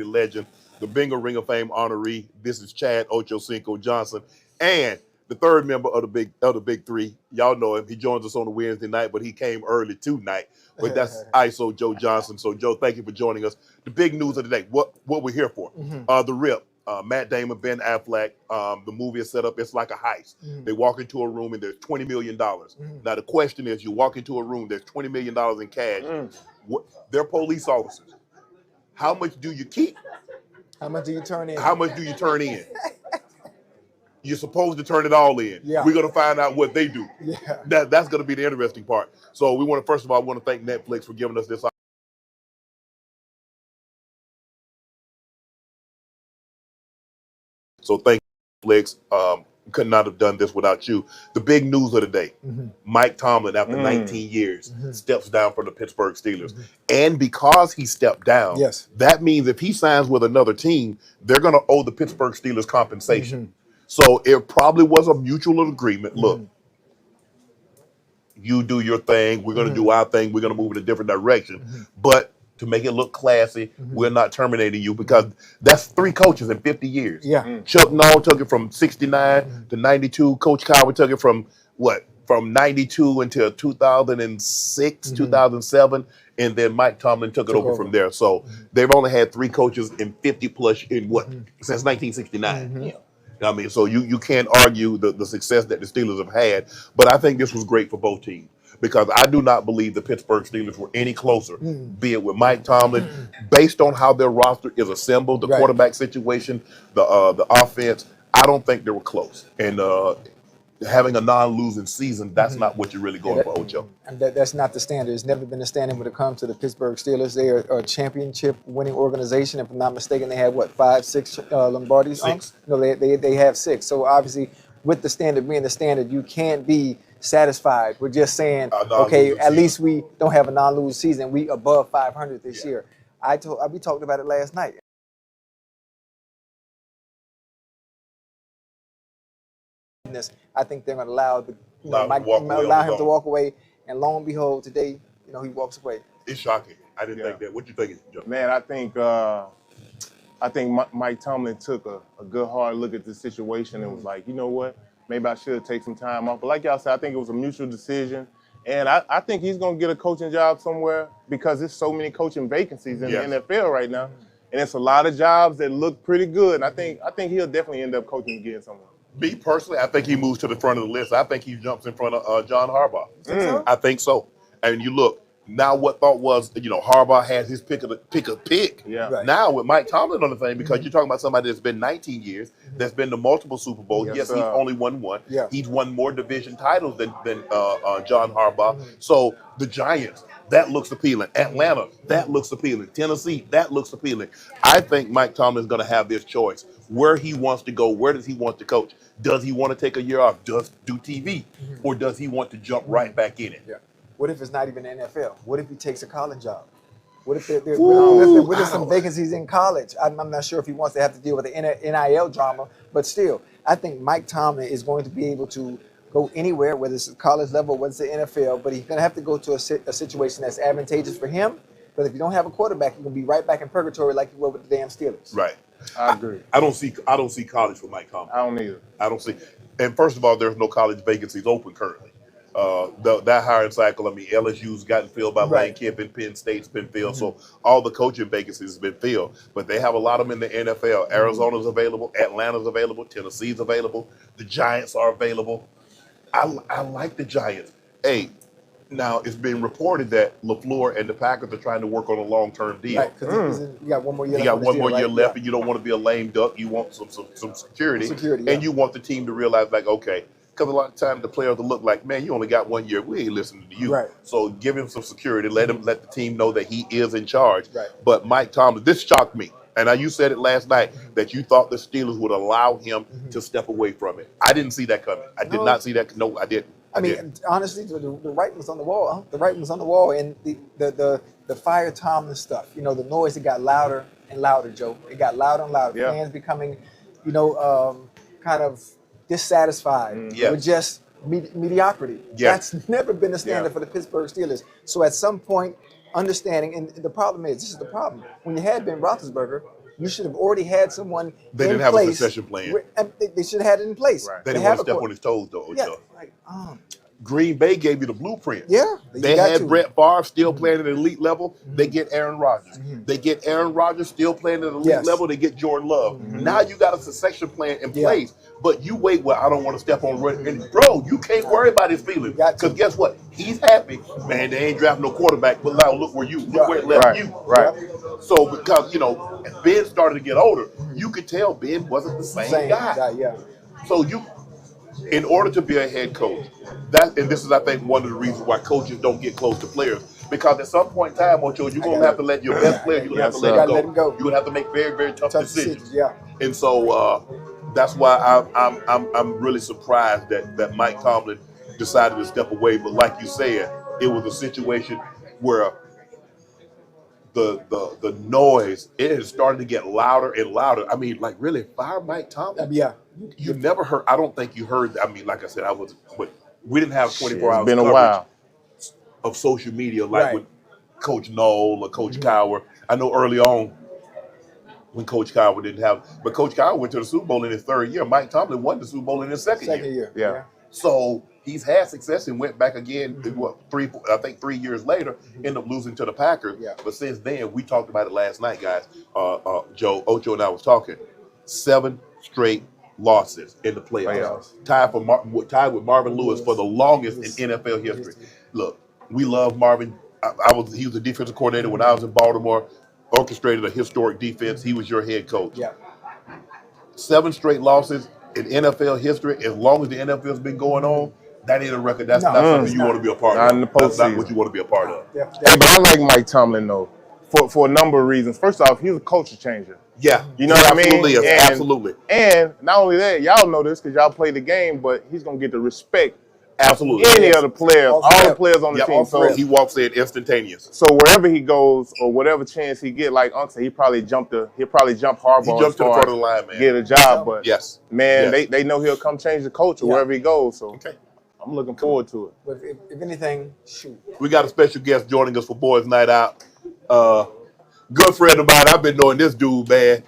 City legend, the Bingo Ring of Fame honoree. This is Chad Ochocinco Johnson, and the third member of the big three. Y'all know him. He joins us on a Wednesday night, but he came early tonight. But that's ISO Joe Johnson. So Joe, thank you for joining us. The big news of the day. What we're here for? The Rip. Matt Damon, Ben Affleck. The movie is set up. It's like a heist. They walk into a room and there's $20 million. Now the question is, you walk into a room, there's $20 million in cash. They're police officers. How much do you keep? How much do you turn in? How much do you turn in? You're supposed to turn it all in. Yeah. We're going to find out what they do. Yeah. That's going to be the interesting part. So we want to, first of all, I want to thank Netflix for giving us this. So thank you, Netflix. Could not have done this without you. The big news of the day, Mike Tomlin, after 19 years, steps down from the Pittsburgh Steelers. And because he stepped down, that means if he signs with another team, they're going to owe the Pittsburgh Steelers compensation. So it probably was a mutual agreement. Look, you do your thing. We're going to do our thing. We're going to move in a different direction. But to make it look classy, we're not terminating you, because that's 3 coaches in 50 years. Chuck Noll took it from 69 to 92. Coach Cowher took it from what? From 92 until 2006, 2007. And then Mike Tomlin took it over from there. So they've only had 3 coaches in 50 plus in what? Since 1969. I mean, so you can't argue the success that the Steelers have had, but I think this was great for both teams, because I do not believe the Pittsburgh Steelers were any closer, be it with Mike Tomlin, based on how their roster is assembled, the quarterback situation, the offense. I don't think they were close. And having a non-losing season, that's not what you're really going for, Ocho. And that's not the standard. It's never been a standard when it comes to the Pittsburgh Steelers. They are a championship-winning organization. If I'm not mistaken, they have, what, 5, 6 Lombardis? 6. No, they have 6. So obviously, with the standard being the standard, you can't be satisfied with just saying, okay, at least we don't have a non-losing season. We above 500 this year. We talked about it last night. I think they're going to allow him to walk away, and lo and behold, today, he walks away. It's shocking. I didn't think that. What you think, Joe? Man, I think Mike Tomlin took a good hard look at the situation and was like, you know what, maybe I should take some time off. But like y'all said, I think it was a mutual decision, and I think he's going to get a coaching job somewhere, because there's so many coaching vacancies in the NFL right now, and it's a lot of jobs that look pretty good. And I think he'll definitely end up coaching again somewhere. Me personally, I think he moves to the front of the list. I think he jumps in front of John Harbaugh. I think so. And you look, now what thought was, Harbaugh has his pick of pick. Now with Mike Tomlin on the thing, because you're talking about somebody that's been 19 years, that's been to multiple Super Bowls. Yes, he's only won one. He's won more division titles than John Harbaugh. So the Giants, that looks appealing. Atlanta, that looks appealing. Tennessee, that looks appealing. I think Mike Tomlin is going to have this choice. Where he wants to go, where does he want to coach? Does he want to take a year off, just do TV? Or does he want to jump right back in it? What if it's not even the NFL? What if he takes a college job? What if there's some vacancies in college? I'm not sure if he wants to have to deal with the NIL drama, but still, I think Mike Tomlin is going to be able to go anywhere, whether it's college level, whether it's the NFL, but he's going to have to go to a situation that's advantageous for him. But if you don't have a quarterback, you're going to be right back in purgatory like you were with the damn Steelers. Right. I agree. I don't see college for Mike Tomlin. I don't either. I don't see. And first of all, there's no college vacancies open currently. That hiring cycle, I mean, LSU's gotten filled by Lane Kiffin, Penn State's been filled, so all the coaching vacancies have been filled. But they have a lot of them in the NFL. Arizona's available, Atlanta's available, Tennessee's available, the Giants are available. I like the Giants. Hey, now it's been reported that LaFleur and the Packers are trying to work on a long-term deal. Right, because you got one more year. You got one more year left, and you don't want to be a lame duck. You want some security, and you want the team to realize, like, okay. Because a lot of times the players will look like, man, you only got 1 year. We ain't listening to you. So give him some security. Let the team know that he is in charge. But Mike Tomlin, this shocked me. And you said it last night that you thought the Steelers would allow him to step away from it. I didn't see that coming. I did not see that. No, I didn't. I mean, honestly, the writing was on the wall. The writing was on the wall, and the fire Tomlin stuff. The noise, it got louder and louder, Joe. It got louder and louder. Fans becoming, kind of dissatisfied with just mediocrity. That's never been a standard for the Pittsburgh Steelers. So at some point, understanding, and the problem is, this is the problem. When you had Ben Roethlisberger, You should have already had someone They in didn't have a place. succession plan. And they should have had it in place. Right. They They didn't want have to a step on his toes, though, Ocho. Yeah, like, Green Bay gave you the blueprint. yeah. They got had to. Brett Favre still playing at an elite level. They get Aaron Rodgers. They get Aaron Rodgers still playing at an elite Yes. level. They get Jordan Love. Now you got a succession plan in Yeah. place. But you wait, well, I don't want to step on. And bro, you can't worry about his feelings. Because guess what? He's happy. Man, they ain't drafting no quarterback. But now look where it left Right. you. Right. So because, as Ben started to get older, you could tell Ben wasn't the same guy. Yeah. So in order to be a head coach, and this is, I think, one of the reasons why coaches don't get close to players, because at some point in time, Ocho, you're gonna have to let your best player, you're gonna have to let him go. You're gonna have to make very, very tough decisions. Yeah. And so that's why I'm really surprised that Mike Tomlin decided to step away. But like you said, it was a situation where the noise, it has started to get louder and louder. I mean, like, really, fire Mike Tomlin? Yeah. You never heard, I don't think you heard, I mean, like I said, we didn't have 24 hours It's been a coverage while. of social media like Right. with Coach Knoll or Coach Cowher. I know early on when Coach Cowher didn't have, but Coach Cowher went to the Super Bowl in his third year. Mike Tomlin won the Super Bowl in his second year. Yeah. So he's had success and went back again, 3 years later, ended up losing to the Packers. Yeah. But since then, we talked about it last night, guys. Ocho and I was talking. 7 straight losses in the playoffs. Tied with Marvin Lewis for the longest in NFL history. Look, we love Marvin. He was a defensive coordinator when I was in Baltimore, orchestrated a historic defense. He was your head coach. Yeah. 7 straight losses in NFL history, as long as the NFL's been going on, that ain't a record. That's not something you want to be a part Not of. in the That's not postseason. what you want to be a part of. Yeah. Hey, but I like Mike Tomlin though, for a number of reasons. First off, he's a culture changer. Yeah. You know what I mean? Absolutely. And- Absolutely. And not only that, y'all know this because y'all play the game, but he's gonna get the respect Absolutely. of any of the players, Off all rip. the players on the Yep. team. So He walks in instantaneous. So wherever he goes or whatever chance he get, like Unc said, he'll probably jump Harbaugh. He jumps to the front of the line, man. Get a job, but Yes. man, Yes. they know he'll come change the culture wherever he goes. So Okay. I'm looking forward to it. But if anything, shoot. We got a special guest joining us for Boys Night Out. Good friend of mine. I've been knowing this dude, man.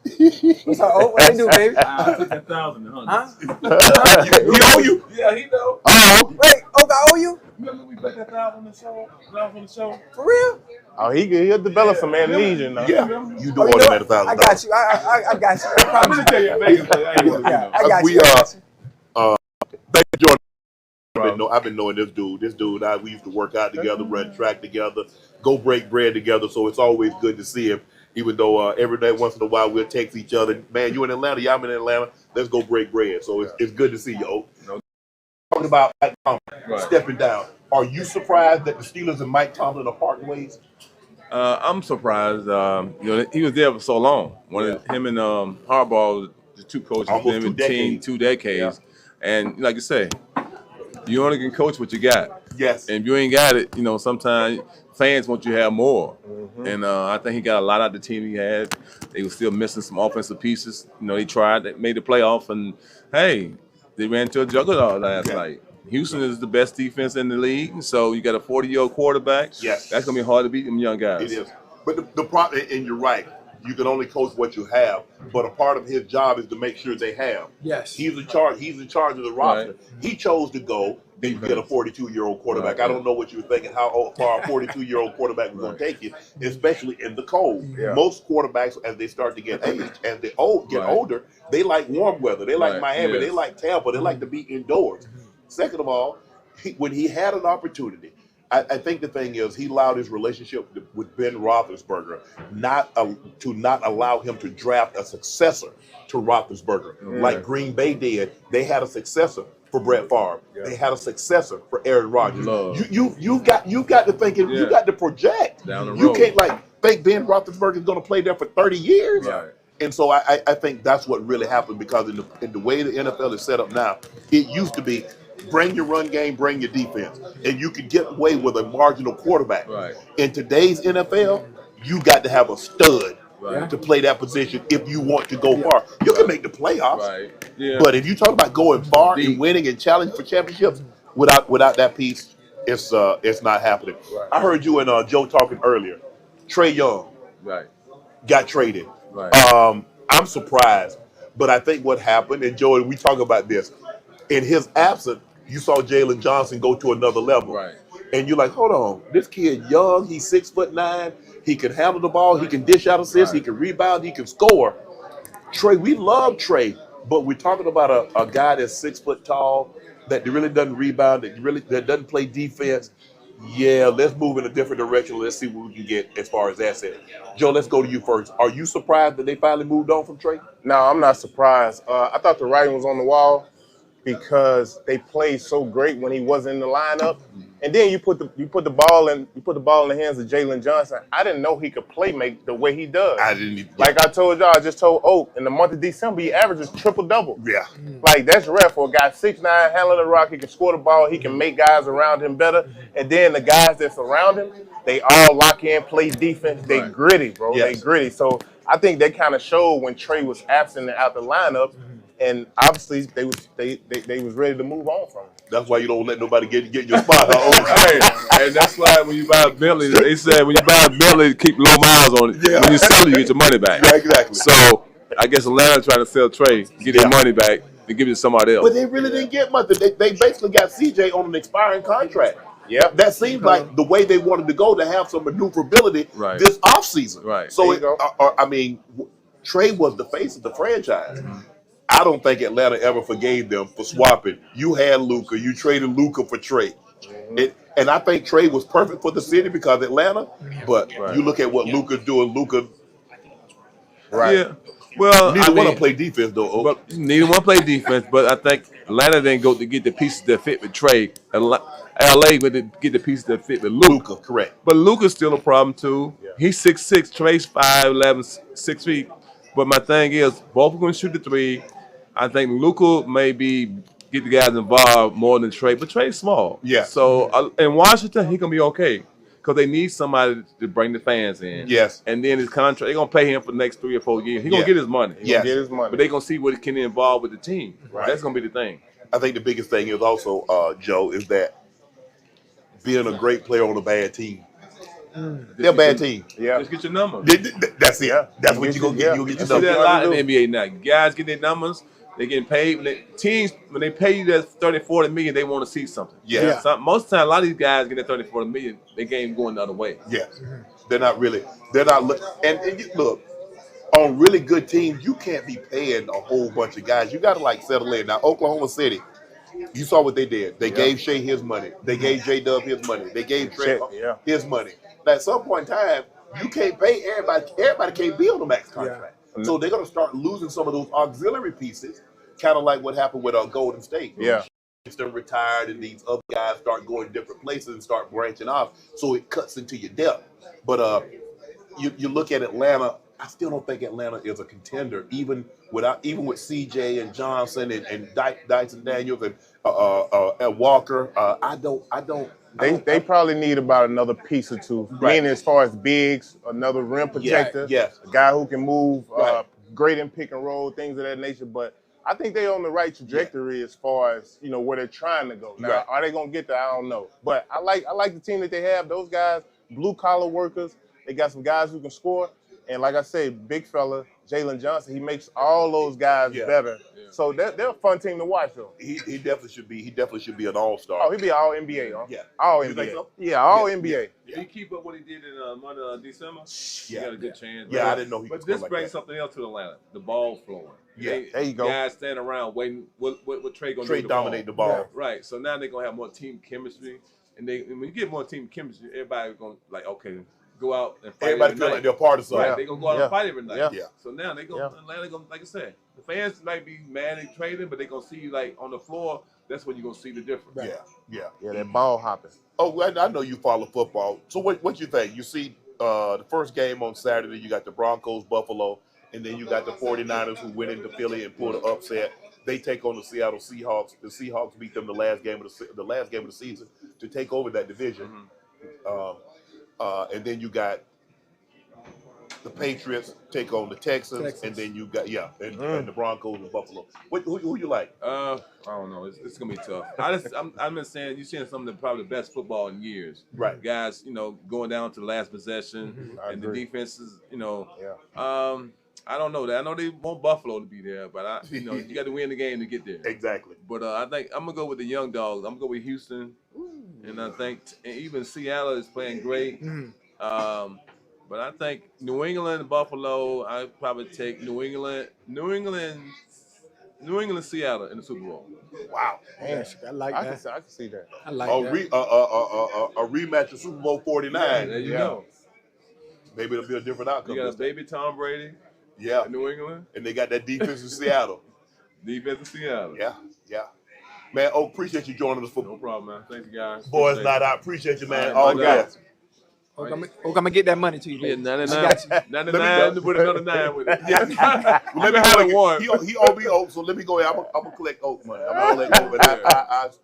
What's up? Oh, what they do, baby? 50,000, Huh? He owe you. Yeah, he know. Oh, Wait, I owe you? Remember we bet that $1,000 on the show? $1,000 on the show? For real? Oh, he'll develop some amnesia now. yeah. You do Oh, owe you know that what? $1,000. I got you. I got you. I I'm promise gonna tell you, Vegas, but I ain't gonna, you Yeah, know. I got We you. I got you. Thank you, Jordan. I've been knowing this dude. We used to work out together, run track together, go break bread together. So it's always good to see him. Even though every day, once in a while, we'll text each other. Man, you in Atlanta? Yeah, I'm in Atlanta. Let's go break bread. So it's good to see you, Oak. Talking about Mike Tomlin stepping down. Are you surprised that the Steelers and Mike Tomlin are parting ways? I'm surprised. He was there for so long. Him and Harbaugh, the two coaches, Almost been 2 in the team decades. 2 decades. And like you say, you only can coach what you got. Yes. And if you ain't got it, sometimes fans want you to have more. And I think he got a lot out of the team he had. They were still missing some offensive pieces. They tried, they made the playoff, and hey, they ran into a juggernaut last night. Houston is the best defense in the league, and so you got a 40-year-old quarterback. Yes. That's gonna be hard to beat them young guys. It is. But the problem, and you're right, you can only coach what you have. But a part of his job is to make sure they have. Yes. He's in charge of the roster. Right. He chose to go and get a 42-year-old quarterback. Right. I don't know what you were thinking, how far a 42-year-old quarterback was going to take you, especially in the cold. Yeah. Most quarterbacks, as they start to get age, as they get older, they like warm weather. They like Right. Miami. Yes. They like Tampa. They like to be indoors. Second of all, when he had an opportunity, I think the thing is he allowed his relationship with Ben Roethlisberger not allow him to draft a successor to Roethlisberger like Green Bay did. They had a successor for Brett Favre. They had a successor for Aaron Rodgers. You've got to think. You got to project. Down the You road. can't think Ben Roethlisberger is going to play there for 30 years. Right. And so I think that's what really happened, because in the way the NFL is set up now, it used to be bring your run game, bring your defense, and you could get away with a marginal quarterback. Right. In today's NFL, you got to have a stud Right. to play that position if you want to go far. You can make the playoffs, Right. Yeah. but if you talk about going far and Deep. winning and challenging for championships, without that piece, it's not happening. Right. I heard you and Joe talking earlier. Trey Young Right. got traded. Right. I'm surprised, but I think what happened, and Joey, we talk about this, in his absence, you saw Jalen Johnson go to another level. Right. And you're like, hold on, this kid young, he's 6'9", he can handle the ball, he can dish out assists, he can rebound, he can score. Trey, we love Trey, but we're talking about a guy that's 6 foot tall, that really doesn't rebound, that doesn't play defense. Yeah, let's move in a different direction. Let's see what we can get as far as assets. Joe, let's go to you first. Are you surprised that they finally moved on from Trey? No, I'm not surprised. I thought the writing was on the wall because they played so great when he wasn't in the lineup. And then you put the ball in the hands of Jalen Johnson. I didn't know he could play make the way he does. I didn't. Yeah. Like I told y'all, I just told Oak in the month of December he averages triple-double. Yeah. Like that's rare for a guy 6'9", handling the rock. He can score the ball. He can make guys around him better. And then the guys that's around him, they all lock in, play defense. They gritty, bro. Yes. They gritty. So I think that kind of showed when Trey was absent and out the lineup. And obviously they was ready to move on from him. That's why you don't let nobody get your spot. Hey, and that's why when you buy a Bentley, they said when you buy a Bentley, keep low miles on it. Yeah. When you sell it, you get your money back. Yeah, exactly. So I guess Atlanta trying to sell Trey, get their money back, and give it to somebody else. But they really didn't get much. They basically got CJ on an expiring contract. Yeah, That seems like the way they wanted to go, to have some maneuverability this offseason. Right. So, I mean, Trey was the face of the franchise. I don't think Atlanta ever forgave them for swapping. You had Luka. You traded Luka for Trey. And I think Trey was perfect for the city because Atlanta. But you look at what Luka's doing. Luka. right. Yeah. Well, Neither one of them play defense, though. But neither one play defense. But I think Atlanta didn't go to get the pieces that fit with Trey. LA would get the pieces that fit with Luka. Correct. But Luka's still a problem too. Yeah. He's 6'6", Trey's 5'11", 6 feet. But my thing is, both are going to shoot the three. I think Luka maybe get the guys involved more than Trey, but Trey's small. Yeah. So in Washington, he gonna be okay because they need somebody to bring the fans in. Yes. And then his contract, they're gonna pay him for the next 3 or 4 years. He's gonna get his money. Get his money. But they're gonna see what he can involve with the team. Right. That's gonna be the thing. I think the biggest thing is also, Joe, is that being a great player on a bad team. They're a bad team. Yeah. Just get your number. That's it. Yeah. That's what you're going to get. You'll get You your see that a lot in number. the NBA now. Guys get their numbers. They're getting paid. When they pay you that 30, 40 million, they want to see something. Yeah. Most of the time, a lot of these guys get that 30, 40 million, their game going the other way. Yes. They're not really. They're not. And you, look, on really good teams, you can't be paying a whole bunch of guys. You got to like settle in. Now, Oklahoma City, you saw what they did. They gave Shea his money. They gave J-Dub his money. They gave Trey his money. Now, at some point in time, you can't pay everybody. Everybody can't be on the max contract. Yeah. So they're going to start losing some of those auxiliary pieces, kind of like what happened with Golden State. Yeah. Them retired, and these other guys start going different places and start branching off. So it cuts into your depth. But you look at Atlanta. I still don't think Atlanta is a contender, even with CJ and Johnson and Dyson Daniels and Walker. I don't. They probably need about another piece or two. Right. Meaning as far as bigs, another rim protector, a guy who can move, great in pick and roll, things of that nature. But I think they're on the right trajectory as far as where they're trying to go. Now, are they gonna get there? I don't know. But I like the team that they have. Those guys, blue collar workers. They got some guys who can score. And like I say, big fella, Jalen Johnson, he makes all those guys better. Yeah. So they're a fun team to watch, though. He definitely should be. He definitely should be an all-star. Oh, he'd be all NBA, huh? Yeah. All you NBA. Think so? Yeah, all NBA. Did he keep up what he did in the month of December? He got a good chance. Yeah, I didn't know he But could this score like brings that. something else to Atlanta: the ball flowing. Yeah, there you go. Guys standing around waiting. What Trey gonna do? Trey dominate the ball. Yeah. Right. So now they're gonna have more team chemistry, and when you get more team chemistry, everybody's gonna okay. Go out and fight. Everybody feel like they're part of something. Right, they're gonna go out and fight every night. Yeah. So now they go Atlanta gonna, like I said, the fans might be mad at trading, but they're gonna see like on the floor, that's when you're gonna see the difference. Right. Yeah. That ball hopping. Oh, I know you follow football. So what you think? You see the first game on Saturday, you got the Broncos, Buffalo, and then you got the 49ers who went into Philly and pulled an upset. They take on the Seattle Seahawks. The Seahawks beat them the last game of the season to take over that division. And then you got the Patriots take on the Texans. And then you got and the Broncos and Buffalo. Who you like? I don't know. It's gonna be tough. I'm just saying you're seeing some of the probably the best football in years. Right, guys. Going down to the last possession, and the defenses. I don't know that. I know they want Buffalo to be there, but you got to win the game to get there. Exactly. But I think I'm gonna go with the young dogs. I'm gonna go with Houston, and I think even Seattle is playing great. But I think New England, Buffalo. I'd probably take New England, Seattle in the Super Bowl. Wow. Man, I like that. I can see that. I like A that. rematch of Super Bowl 49. There you go. Maybe it'll be a different outcome. You got a baby Tom Brady. Yeah. In New England. And they got that defense in Seattle. Defense in Seattle. Yeah. Man, appreciate you joining us for No problem, man. Thank you, guys. Boys Night Out. Appreciate you, man. All All right, guys. I'm gonna get that money to you, Yeah, baby. 99 to put another 9 with it. Yeah. Let me have one. He owe me Oak, so let me go ahead. I'm gonna collect Oak money. I'm gonna let go, but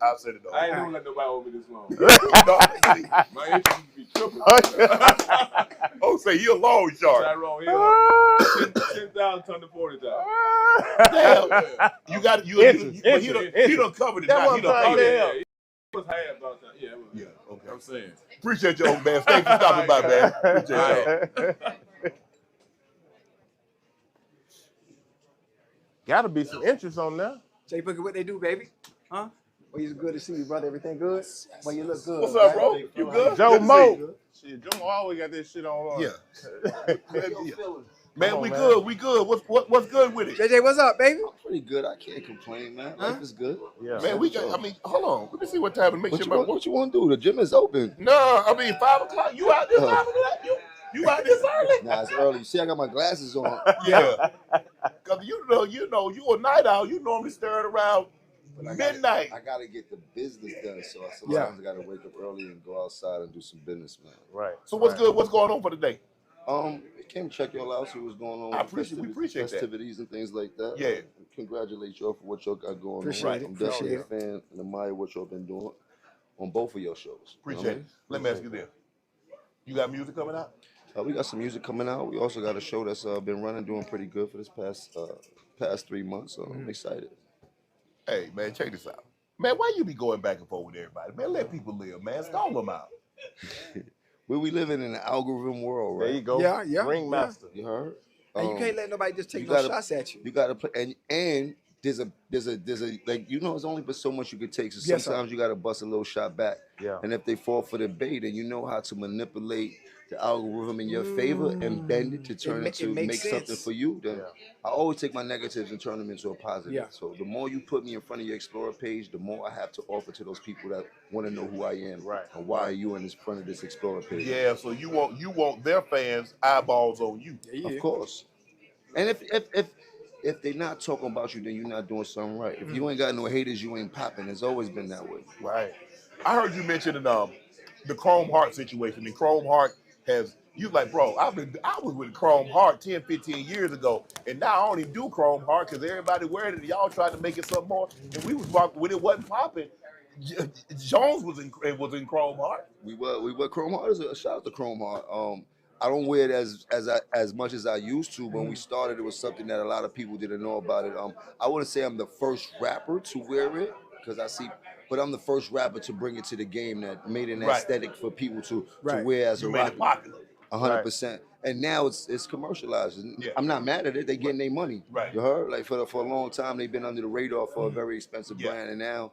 I'll send it over. I ain't gonna let nobody owe me this long. No, My interest would be triple. Oak say you a loan shark. Tyrone Hill, 10,000 ton to 40,000. Damn. You got you. He done covered it. Now. He done covered it. It was half about that. Yeah, it was. Yeah. Okay. I'm saying. Appreciate you, Oak man. Thanks for stopping by, man. Appreciate you. Gotta be some interest on that. Jay Booker, what they do, baby? Huh? Well, it's good to see you, brother. Everything good? Well, you look good. What's up, bro? You good? Joe Good to see Mo. you. Shit, Joe Mo always got this shit on. Yeah. Man, Come on, we man. good. We good. What's good with it? JJ, what's up, baby? Pretty good. I can't complain, man. Life is good. Yeah. Man, we got. I mean, hold on. Let me see what time to make sure. What you want to do? The gym is open. No, I mean 5 o'clock. You out this time of the night? You out this early? Nah, it's early. You see, I got my glasses on. Yeah. Cause you a night owl. You normally stir it around midnight. I gotta get the business done, so sometimes I gotta wake up early and go outside and do some business, man. Right. So what's good? What's going on for the day? Came to check y'all out, see what's going on. I with appreciate that. festivities and things like that. Yeah. Congratulate y'all for what y'all got going Appreciate on. it. I'm definitely Appreciate a fan and admire what y'all been doing on both of your shows. Appreciate it. Let me ask you this: you got music coming out? We got some music coming out. We also got a show that's been running, doing pretty good for this past 3 months. So I'm excited. Hey man, check this out. Man, why you be going back and forth with everybody? Man, let people live, man. Stall them out. Where we living in an algorithm world, right? There you go. Yeah. Ringmaster. You heard? And you can't let nobody just take you no gotta- shots at you. You gotta play, and there's a like it's only but so much you could take. So Yes, sometimes you gotta bust a little shot back. Yeah. And if they fall for the bait, and you know how to manipulate the algorithm in your favor and bend it to turn it to makes make something sense. for you, then I always take my negatives and turn them into a positive. Yeah. So the more you put me in front of your Explorer page, the more I have to offer to those people that want to know who I am. Right. And why are you in this front of this Explorer page? Yeah, so you want their fans eyeballs on you. Of course. And if they're not talking about you, then you're not doing something right. If you ain't got no haters, you ain't popping. It's always been that way. Right. I heard you mention the Chrome Heart situation. And Chrome Heart you like, bro, I was with Chrome Heart 10, 15 years ago, and now I don't even do Chrome Heart because everybody wearing it. Y'all tried to make it something more, and we was rocking when it wasn't popping. Jones was in Chrome Heart. We were Chrome Heart is a shout out to Chrome Heart. I don't wear it as much as I used to. When we started, it was something that a lot of people didn't know about it. I wouldn't say I'm the first rapper to wear it but I'm the first rapper to bring it to the game that made an aesthetic for people to wear as a made rapper. it popular. 100%. And now it's commercialized. Yeah. I'm not mad at it. They getting their money. Right. You heard? Like for a long time, they've been under the radar for a very expensive Yeah. brand, and now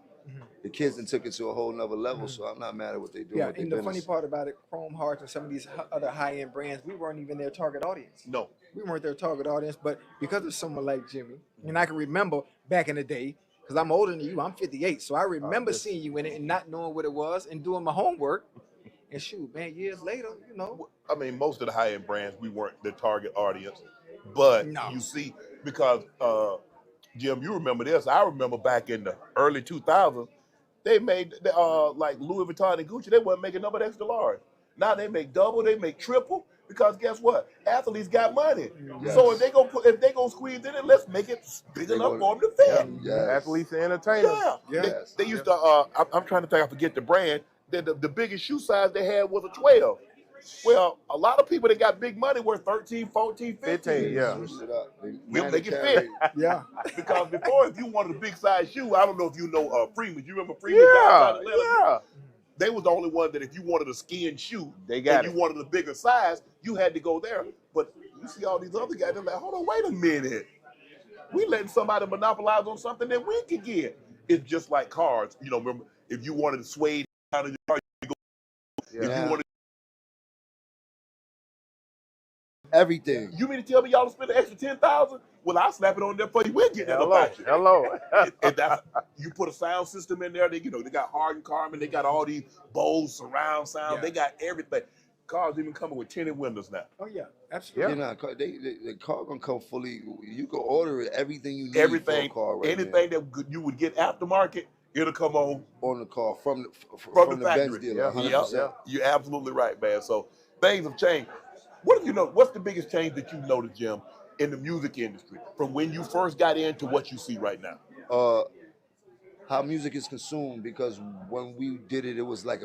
the kids then took it to a whole nother level. So I'm not mad at what they do. Yeah, with their and the business. funny part about it, Chrome Hearts and some of these other high-end brands, we weren't even their target audience. No. We weren't their target audience, but because of someone like Jimmy, and I can remember back in the day, because I'm older than you, I'm 58, so I remember seeing you in it and not knowing what it was and doing my homework. And shoot, man, years later, I mean, most of the high-end brands, we weren't the target audience. But you see, because, Jim, you remember this. I remember back in the early 2000s, they made, like Louis Vuitton and Gucci, they wasn't making number extra large. Now they make double, they make triple, because guess what? Athletes got money. Yes. So if they go squeeze in it, let's make it big enough for them to fit. Yes. Athletes and entertainers. Yeah. Yes. They used to, I'm trying to think, I forget the brand. The biggest shoe size they had was a 12. Well, a lot of people that got big money were 13, 14, 15. Yeah. Switch it up. We'll make it fit. Yeah. Because before, if you wanted a big size shoe, I don't know if you know Freeman. You remember Freeman? Yeah. They was the only one that if you wanted a skin shoe They got and you wanted a bigger size, you had to go there. But you see all these other guys, they're like, hold on, wait a minute. We letting somebody monopolize on something that we can get. It's just like cars. You know, remember, if you wanted to sway out of your car, you go. Yeah. If you wanted Everything. you mean to tell me y'all spend an extra 10,000? Well, I'll slap it on there for you. We'll get that Hello. about you. Hello. And that's, you put a sound system in there. They, they got Hardin Carmen. They got all these Bose surround sound. Yeah. They got everything. Cars even coming with tinted windows now. Oh yeah, absolutely. Yeah, the car gonna come fully. You can order it, everything you need Everything, for a car right anything that you would get aftermarket, it'll come on the car from the the factory. Benz dealer. Yeah, 100%. you're absolutely right, man. So things have changed. What have you know? What's the biggest change that you noticed, Jim, in the music industry from when you first got into what you see right now? How music is consumed, because when we did it, it was like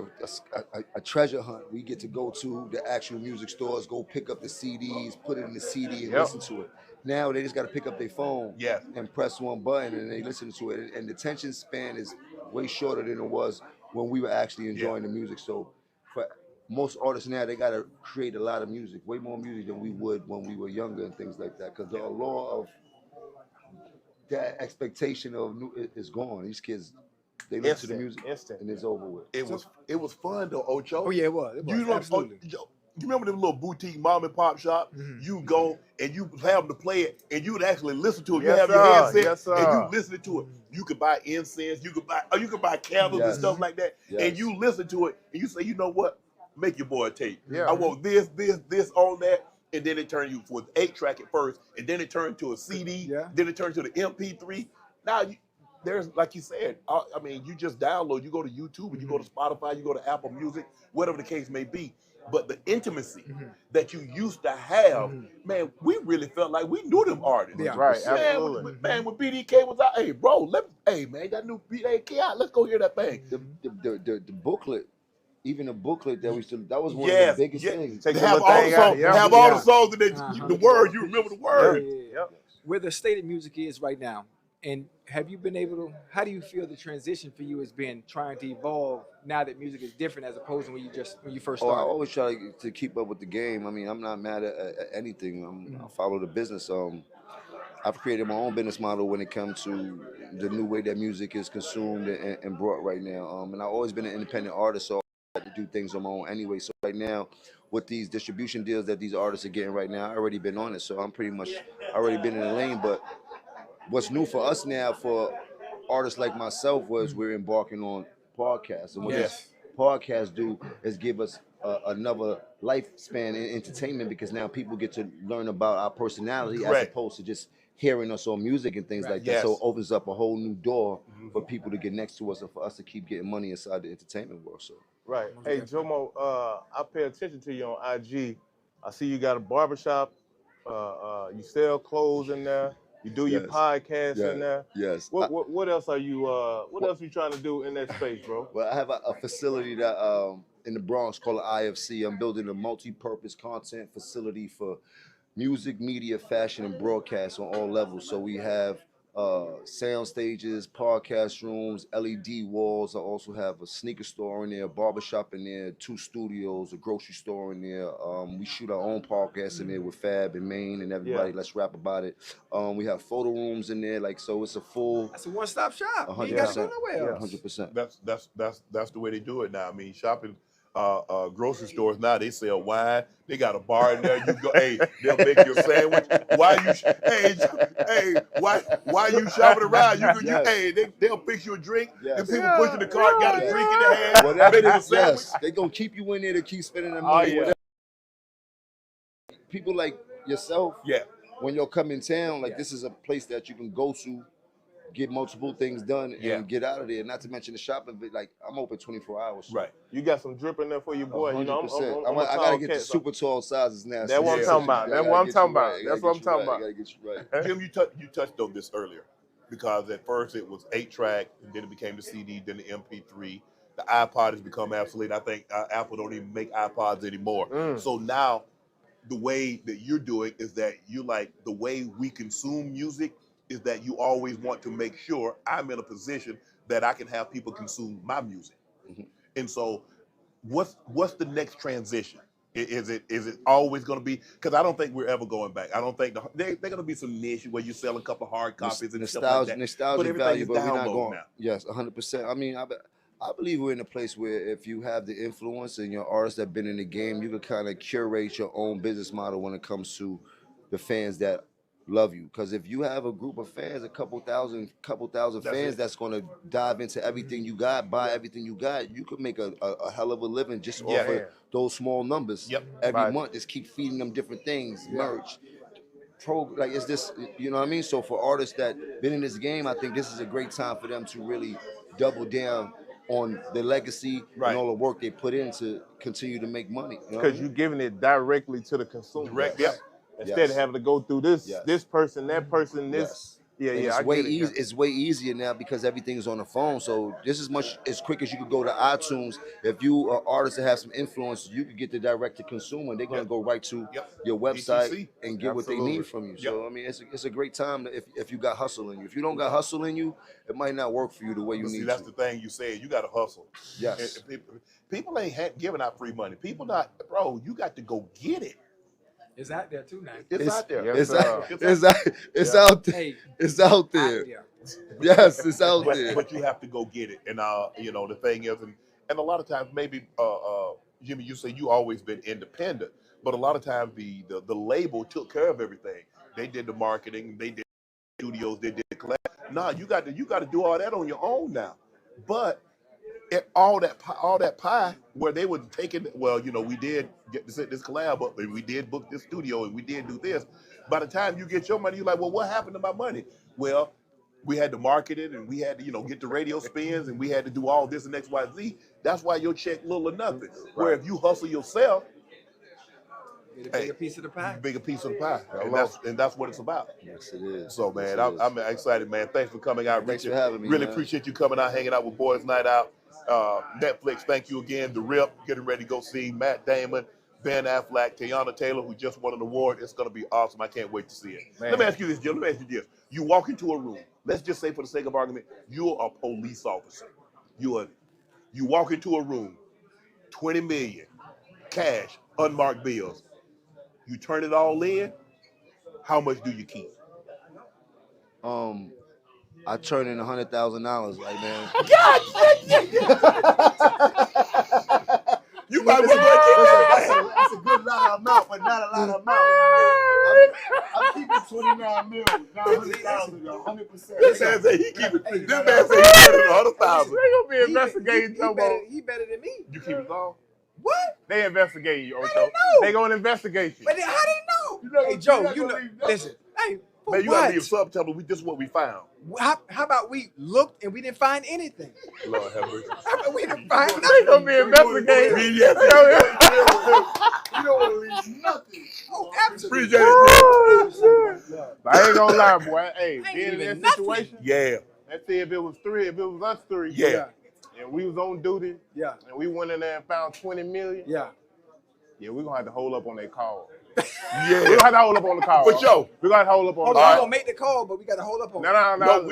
a treasure hunt. We get to go to the actual music stores, go pick up the CDs, put it in the CD and listen to it. Now they just got to pick up their phone and press one button and they listen to it. And the attention span is way shorter than it was when we were actually enjoying the music. So for most artists now, they got to create a lot of music, way more music than we would when we were younger and things like that. Because the law of that expectation of new is gone. These kids, they listen to the music and it's over with. It was fun though, Ocho. Oh yeah, it was. Absolutely. You remember them little boutique mom and pop shop? Mm-hmm. You go and you have them to play it, and you would actually listen to it. Yes, you have your headset, and you listen to it. You could buy incense, you could buy candles and stuff like that, and you listen to it, and you say, you know what? Make your boy a tape. I want this on that. And then it turned you for the 8-track at first, and then it turned to a CD, then it turned to the MP3. Now, there's, like you said, I mean, you just download, you go to YouTube, and you go to Spotify, you go to Apple Music, whatever the case may be. But the intimacy that you used to have, man, we really felt like we knew them artists. Yeah. Right, man, absolutely. When BDK was out, hey, bro, man, got new BDK out, let's go hear that thing. The booklet. Even a booklet that that was one of the biggest things. Have all the songs and the words, you remember the words. Where the state of music is right now, and have you been able to, how do you feel the transition for you has been trying to evolve now that music is different as opposed to when you first started? I always try to keep up with the game. I mean, I'm not mad at anything. I follow the business. I've created my own business model when it comes to the new way that music is consumed and brought right now. And I've always been an independent artist, so to do things on my own anyway. So right now, with these distribution deals that these artists are getting right now, I already been on it. So I'm pretty much already been in the lane. But what's new for us now, for artists like myself, was we're embarking on podcasts. And what this podcast do is give us another lifespan in entertainment, because now people get to learn about our personality as opposed to just hearing us on music and things like that. So it opens up a whole new door for people to get next to us and for us to keep getting money inside the entertainment world. So. Right. Hey, Jomo, I pay attention to you on IG. I see you got a barbershop. You sell clothes in there. You do your podcast in there. Yes. What else are you? What else are you trying to do in that space, bro? Well, I have a facility that in the Bronx called the IFC. I'm building a multi-purpose content facility for music, media, fashion, and broadcast on all levels. So we have sound stages, podcast rooms, LED walls. I also have a sneaker store in there, a barbershop in there, 2 studios, a grocery store in there. We shoot our own podcast in there with Fab and Maine and everybody. Let's rap about it. We have photo rooms in there, so it's a full. That's a one-stop shop. 100%. You ain't got to go nowhere else. 100%. That's the way they do it now. I mean, shopping. Grocery stores now, they sell wine. They got a bar in there. You go, hey, they'll make you a sandwich. Why you shopping around? They'll fix you a drink. The people pushing the cart got a drink in their hand. Whatever. Making a sandwich. They gonna keep you in there to keep spending the money. People like yourself, when you'll come in town, this is a place that you can go to, get multiple things done and get out of there. Not to mention the shopping, but I'm open 24 hours. Right. You got some drip in there for your boy. 100%. You know, I gotta get the super tall sizes now. That's what I'm talking about. That's what I'm talking about. That's what I'm talking about. I gotta get you right. Jim, you touched on this earlier, because at first it was 8-track, and then it became the CD, then the MP3. The iPod has become obsolete. I think Apple don't even make iPods anymore. So now the way that you're doing is that you the way we consume music is that you always want to make sure I'm in a position that I can have people consume my music. And so what's the next transition Is it always going to be? Because I don't think we're ever going back. I don't think they're going to be some niche where you sell a couple hard copies and stuff like that. Nostalgia but value, is but we're not download going. now. Yes, 100%. I mean, I believe we're in a place where if you have the influence and your artists that have been in the game, you can kind of curate your own business model when it comes to the fans that love you. Because if you have a group of fans, a couple thousand fans that's going to dive into everything you got, buy everything you got, you could make a hell of a living just off of those small numbers. Every month. Just keep feeding them different things, merch. Like it's this, you know what I mean? So for artists that been in this game, I think this is a great time for them to really double down on the legacy and all the work they put in to continue to make money. Because you're giving it directly to the consumer. Direct, Instead of having to go through this person, that person, this. It's way easier now because everything's on the phone. So this is as quick as you could go to iTunes. If you are artists that have some influence, you could get the direct to consumer. And they're gonna go right to your website and get what they need from you. So I mean, it's a great time if you got hustle in you. If you don't got hustle in you, it might not work for you the way you need. That's the thing you said. You got to hustle. Yes. People ain't giving out free money. People not, bro. You got to go get it. It's out there too now. It's out there. It's out there. Hey, it's out there. Yes, it's out there. But you have to go get it. And you know, the thing is, and a lot of times maybe Jimmy, you say you always been independent, but a lot of times the label took care of everything. They did the marketing, they did the studios, they did the collab. Nah, you got to do all that on your own now. But all that pie where they were taking, well, you know, we did get to set this collab up and we did book this studio and we did do this. By the time you get your money, you're like, well, what happened to my money? Well, we had to market it and we had to, you know, get the radio spins and we had to do all this and X, Y, Z. That's why your check little or nothing. Where if you hustle yourself, get a bigger piece of the pie. Bigger piece of the pie. And that's what it's about. Yes, it is. So, man, I'm excited, man. Thanks for coming out. Thanks for having me, Really man. appreciate you coming out, hanging out with Boys Night Out. Netflix, thank you again. The Rip, getting ready to go see Matt Damon, Ben Affleck, Teyana Taylor, who just won an award. It's going to be awesome. I can't wait to see it. Man. Let me ask you this, Jim. You walk into a room. Let's just say, for the sake of argument, you're a police officer. You walk into a room, 20 million, cash, unmarked bills. You turn it all in. How much do you keep? I turn in $100,000, like, man. You might well keep That's a good lot of amount, but not a lot of amount. I'm keeping 29 mil, 900,000, 100%. This man say he keep it. This man say he keep it 100,000. They gonna be investigating Tobo. He better than me. You keep it all? What? They investigating you, Ocho. I didn't know. They gonna investigate you. But how they know? Hey, Joe, you know. Listen. Hey, Man, you gotta leave a subtitle. This is what we found. How about we looked and we didn't find anything? Lord have mercy. How about we didn't find They nothing? gonna be investigating. Yes. You don't want to leave nothing. Oh, absolutely. Appreciate it. I ain't gonna lie, boy. Hey, Ain't being in even that situation, Yeah. let's say if it was us three, Yeah. and we was on duty, Yeah. and we went in there and found 20 million, Yeah. we gonna have to hold up on that call. We Yeah. gonna have to hold up on the call. For sure. We gonna have to hold up on Hold the on, call. we're gonna make the call, but we gotta hold up on it. No.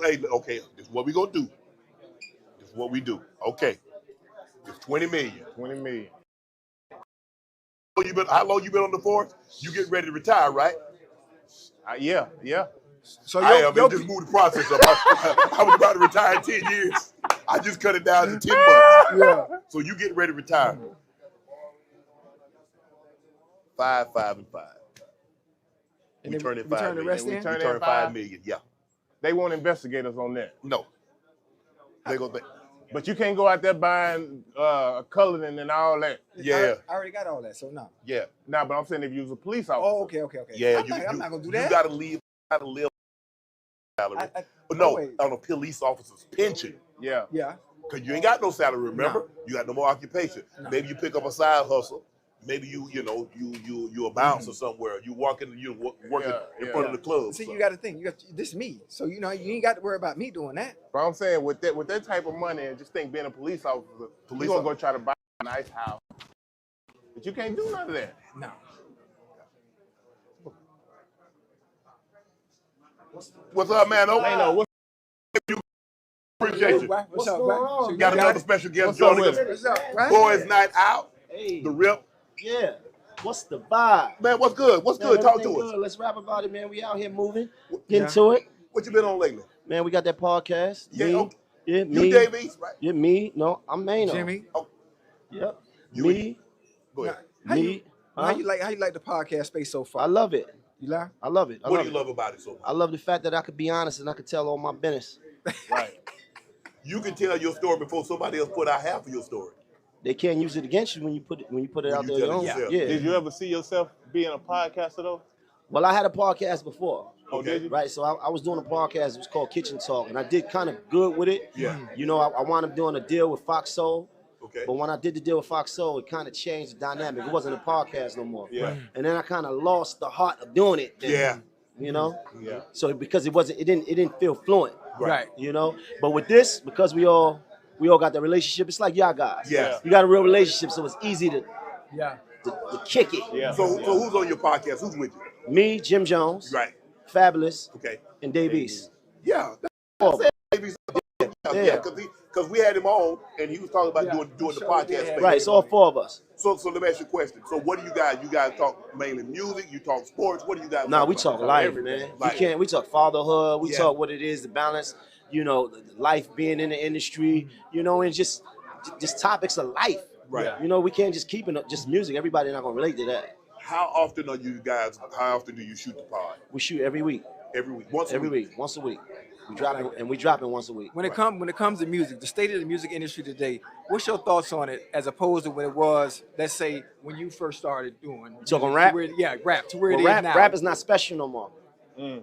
Hey, okay. This is what we gonna do. This is what we do. Okay. It's 20 million. 20 million. How long you been on the force? You getting ready to retire, right? Yeah. So I am. Just move the process up. I was about to retire in 10 years. I just cut it down to 10 months. Yeah. So you getting ready to retire. 5, 5, and 5. And We then turn in we 5 turn the million. rest We in? turn We turn in 5 5. million. Yeah. They won't investigate us on that. No. They gonna think. But you can't go out there buying coloring and all that. Yeah. I already got all that, so no. Yeah. Nah, but I'm saying if you was a police officer. Oh, okay. Yeah. I'm not gonna do You that. gotta live salary. But no, always. on a police officer's pension. Yeah. Yeah. Because you ain't got no salary, remember? No. You got no more occupation. No. Maybe you pick up a side hustle. Maybe you a bouncer somewhere. You working in front of the club. See, you got to think. This is me, so you ain't got to worry about me doing that. But I'm saying with that type of money, and just think being a police officer, you gonna go try to buy a nice house, but you can't do none of that. No. What's up, man? Maino, what's Appreciate you. What's up, bro? Got another special guest What's up joining with us. What's up, right? Boys Night Out. The Rip. Yeah. What's the vibe? Man, what's good? What's Man, good? Talk everything to us. good. Let's rap about it, man. We out here moving, getting to it. What you been on lately? Man, we got that podcast. Yeah, me, okay. yeah, You me, Davies, right? yeah, me. No, I'm Maino. Jimmy, Oh, Yep. You Me, go ahead. how me. you how you like the podcast space so far? I love it. You like? I love it. I What love do you it. love about it so much? I love the fact that I could be honest and I could tell all my business. Right. You can tell your story before somebody else put out half of your story. They can't use it against you when you put it When out you there. tell Your it own. yourself. Yeah. Did you ever see yourself being a podcaster though? Well, I had a podcast before. Oh, did you? Right, so I was doing a podcast. It was called Kitchen Talk, and I did kind of good with it. Yeah. You know, I wound up doing a deal with Fox Soul. Okay. But when I did the deal with Fox Soul, it kind of changed the dynamic. It wasn't a podcast no more. Yeah. And then I kind of lost the heart of doing it. then, Yeah. You know. Yeah. So because it didn't feel fluent. Right. You know. But with this, because we all got that relationship, it's like y'all guys. Yeah. You got a real relationship, so it's easy to kick it. Yeah. So who's on your podcast? Who's with you? Me, Jim Jones, Right. Fabolous, Okay. and Davies. Yeah. Oh, Davies. Yeah, because we had him on and he was talking about doing the podcast space. right, it's all four of us. So let me ask you a question. So what do you guys? You guys talk mainly music? You talk sports? What do you guys? Nah, we about? talk life, man. We talk fatherhood. We talk what it is, the balance. You know, the life being in the industry. You know, and just topics of life. Right. You know, we can't just keep it just music. Everybody not gonna relate to that. How often are you guys? How often do you shoot the pod? We shoot every week. Every week. Once Every a week. week. Once a week. We drop it once a week. When it comes to music, the state of the music industry today, what's your thoughts on it as opposed to when it was, let's say, when you first started doing? talking rap? Rap to where it is rap, now. rap is not special no more.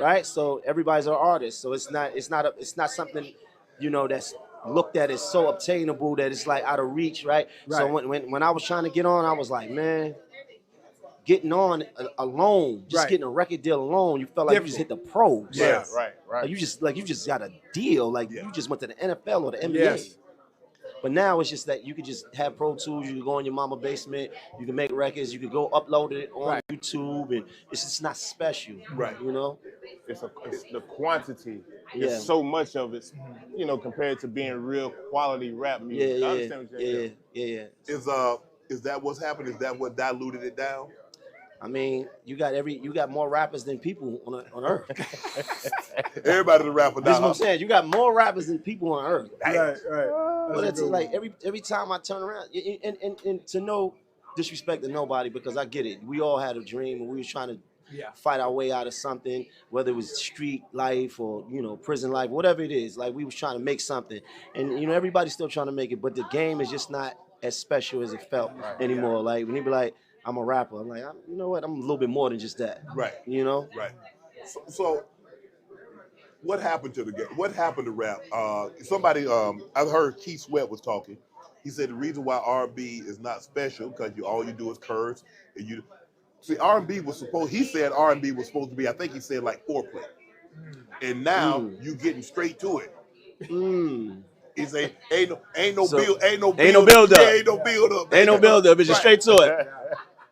Right? So everybody's an artist. So it's not something, you know, that's looked at as so obtainable that it's like out of reach, right? So when I was trying to get on, I was like, man, getting on alone, just getting a record deal alone, you felt like you just hit the pros. Yeah. Right. Like you just got a deal, like you just went to the NFL or the NBA. Yes. But now it's just that you could just have Pro Tools, you can go in your mama basement, you can make records, you could go upload it on YouTube, and it's just not special. Right. You know? It's the quantity. Yeah. There's so much of it, you know, compared to being real quality rap music. I understand what you're saying. Yeah. Is that what's happened? Is that what diluted it down? I mean, you got more rappers than people on Earth. Everybody's a rapper now. This is what I'm saying. You got more rappers than people on Earth. Right. But it's like every time I turn around, and to no disrespect to nobody, because I get it. We all had a dream, and we was trying to fight our way out of something, whether it was street life or, you know, prison life, whatever it is. Like, we was trying to make something, and you know, everybody's still trying to make it, but the game is just not as special as it felt anymore. Like, when you be like, I'm a rapper, I'm like, you know what? I'm a little bit more than just that. Right. You know? Right. So what happened to the game? What happened to rap? Somebody, I heard Keith Sweat was talking. He said the reason why R&B is not special because all you do is curse. And you see, R&B was supposed. He said R&B was supposed to be. I think he said like foreplay. And now you getting straight to it. He say ain't no build up. Ain't no build up. It's just straight to it.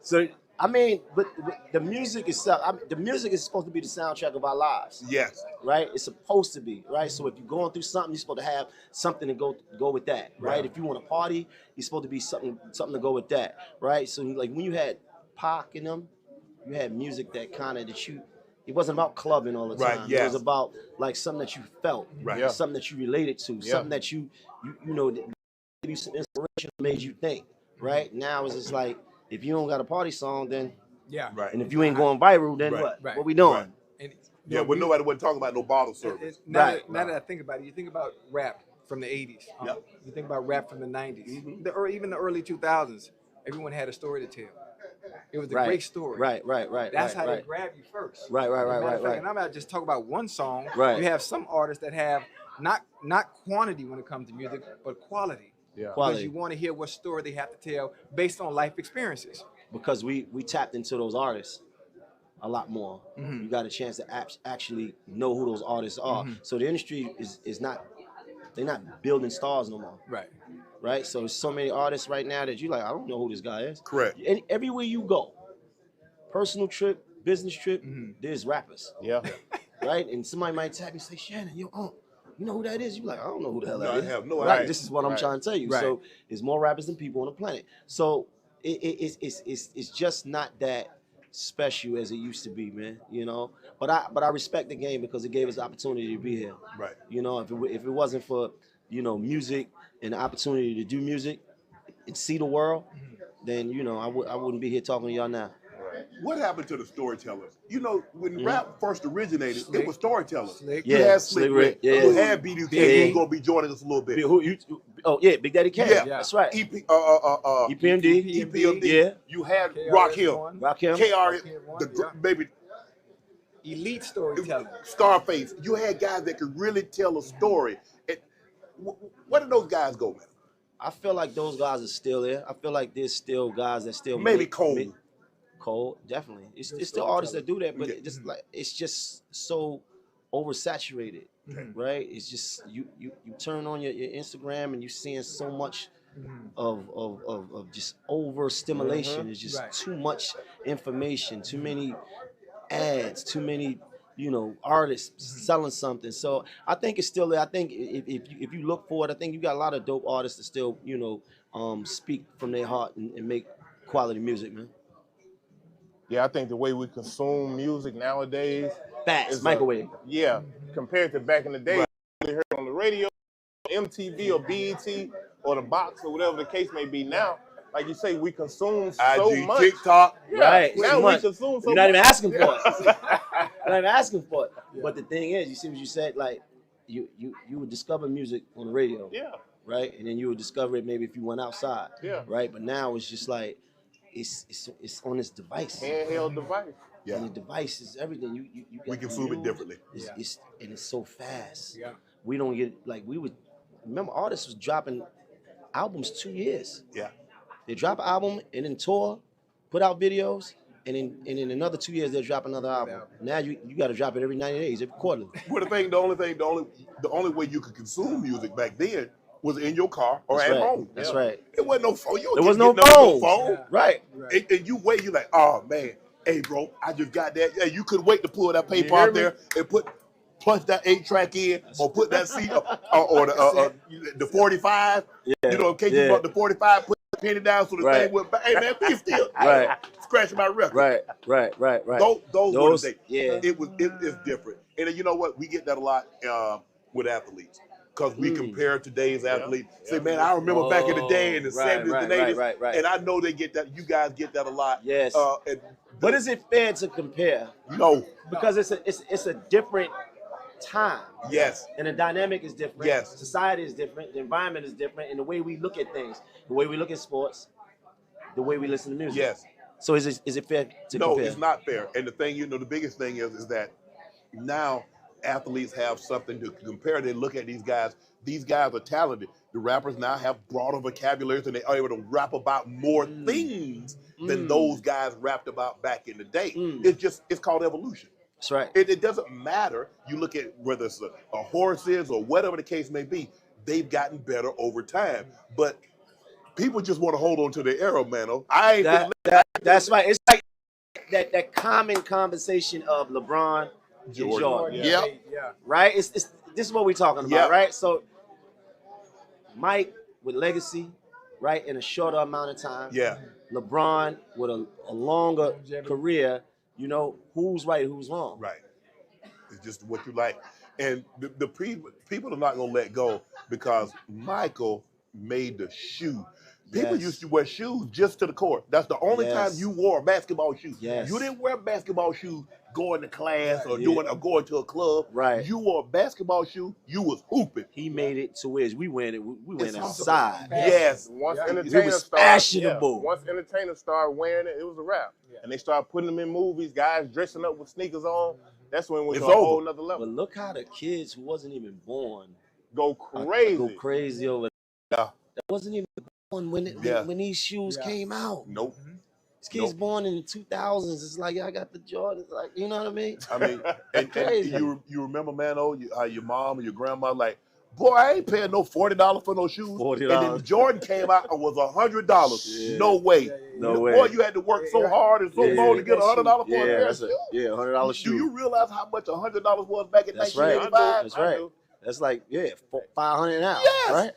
So I mean, but the music itself, the music is supposed to be the soundtrack of our lives. Yes. Right? It's supposed to be, right? So if you're going through something, you're supposed to have something to go with that, right? If you want to party, you're supposed to be something to go with that, right? So like when you had Pac in them, you had music that it wasn't about clubbing all the time. Right, yes. It was about like something that you felt, something that you related to, something that you know, that gave you some inspiration, made you think, right? Now it's just like, if you don't got a party song, then Right. and if you ain't going viral, then what? Right. What we doing? Right. And, Well, nobody wasn't talking about no bottle service. Now that I think about it, you think about rap from the 80s. You think about rap from the 90s. Even the early 2000s. Everyone had a story to tell. It was a great story. Right. That's how they grab you first. Right. And I'm not just talking about one song. Right. You have some artists that have not quantity when it comes to music, but quality. Yeah. Because you want to hear what story they have to tell based on life experiences. Because we tapped into those artists a lot more. You got a chance to actually know who those artists are. So the industry is not, they're not building stars no more. Right? So there's so many artists right now that you're like, I don't know who this guy is. Correct. And everywhere you go, personal trip, business trip, there's rappers. Yeah. Right? And somebody might tap you and say, Shannon, you know who that is? You're like, I don't know who the hell that I is. have no Right. idea. This is what I'm trying to tell you. Right. So there's more rappers than people on the planet. So it's just not that special as it used to be, man. You know, but I respect the game because it gave us the opportunity to be here. Right. You know, if it wasn't for music and the opportunity to do music and see the world, then I wouldn't be here talking to y'all now. What happened to the storytellers? You know, when rap first originated, it was storytellers. Slick. You Yeah, had Slick Rick, yeah. you had BDK, Big. who's gonna be joining us a little bit. Big Daddy Kane. Yeah. That's right. EPMD. Yeah. You had KRS-One. Rakim, KR, baby Elite storytelling. Scarface. You had guys that could really tell a story. Where did those guys go, man? I feel like those guys are still there. I feel like there's still guys that still Maybe Cole. Cole, definitely. It's still artists that do that, but it's just so oversaturated, right? It's just you turn on your Instagram and you're seeing so much of just overstimulation. It's just too much information, too many ads, too many artists selling something. So I think it's still there. I think if you look for it, I think you got a lot of dope artists that still speak from their heart and make quality music, man. Yeah, I think the way we consume music nowadays Fast, is microwave. Compared to back in the day, we heard on the radio, MTV or BET or the box or whatever the case may be. Now, like you say, we consume so IG, much. TikTok. Right. Now we consume so You're not even much. asking for it. You're not even asking for it. But the thing is, you see what you said, like you would discover music on the radio. Yeah. Right? And then you would discover it maybe if you went outside. Yeah. Right? But now it's just like it's on this device. Handheld device. Yeah. And the device is everything. You We consume it differently. It's so fast. Yeah. We don't get remember artists was dropping albums 2 years. Yeah. They drop an album and then tour, put out videos, and in another 2 years they'll drop another album. Now you got to drop it every 90 days, every quarterly. Well, the only way you could consume music back then was in your car or That's at right. home. That's right. It wasn't no phone. There was no phone. Yeah. Right. And you wait. You like, oh man, hey bro, I just got that. Yeah, you couldn't wait to pull that paper You hear out there and punch that 8-track in, or put that CD or the 45. Yeah. You know, in case you brought the 45, put the penny down so the thing went back. Hey man, be still. Right. Scratching my record. Right. Those were the days. Yeah. It's different. And you know what? We get that a lot with athletes. Because we compare today's athletes. Say, man, I remember back in the day in the 70s and 80s. Right. And I know they get that. You guys get that a lot. Yes. But is it fair to compare? No. Because it's a different time. Yes. And the dynamic is different. Yes. Society is different. The environment is different. And the way we look at things, the way we look at sports, the way we listen to music. Yes. So is it fair to compare? No, it's not fair. And the thing, the biggest thing is that now athletes have something to compare. They look at these guys. These guys are talented. The rappers now have broader vocabularies and they are able to rap about more things than those guys rapped about back in the day. It's called evolution. That's right. It doesn't matter. You look at whether it's a horse is or whatever the case may be. They've gotten better over time. But people just want to hold on to their era, man. That's right. It's like that common conversation of LeBron and Jordan. Yeah. Right? It's this is what we're talking about, right? So Mike with legacy, right, in a shorter amount of time. Yeah. LeBron with a longer career, who's right, who's wrong. Right. It's just what you like. And the people are not going to let go because Michael made the shoe. People used to wear shoes just to the court. That's the only time you wore a basketball shoe. Yes. You didn't wear basketball shoes going to class or going to a club. Right. You wore a basketball shoe, you was hooping. He made it to where we went outside. Yes. Once It entertainers was started, fashionable. once entertainers started wearing it, it was a wrap. And they started putting them in movies, guys dressing up with sneakers on. That's when it went to a whole nother level. But look how the kids who wasn't even born Go crazy. go crazy over Yeah. that wasn't even born when these shoes came out. Nope. These kids born in the 2000s. It's like, I got the Jordans. Like, you know what I mean? I mean, and Crazy. you remember, man, your mom and your grandma, like, boy, I ain't paying no $40 for no shoes. $40. And then Jordan came out and was $100. Yeah. No way. No way. Boy, you had to work so hard and so long to get $100 for a pair of shoes. $100 shoe. Do you realize how much $100 was back in That's right. 1985? That's right. That's like, $500 now. Yes. Right?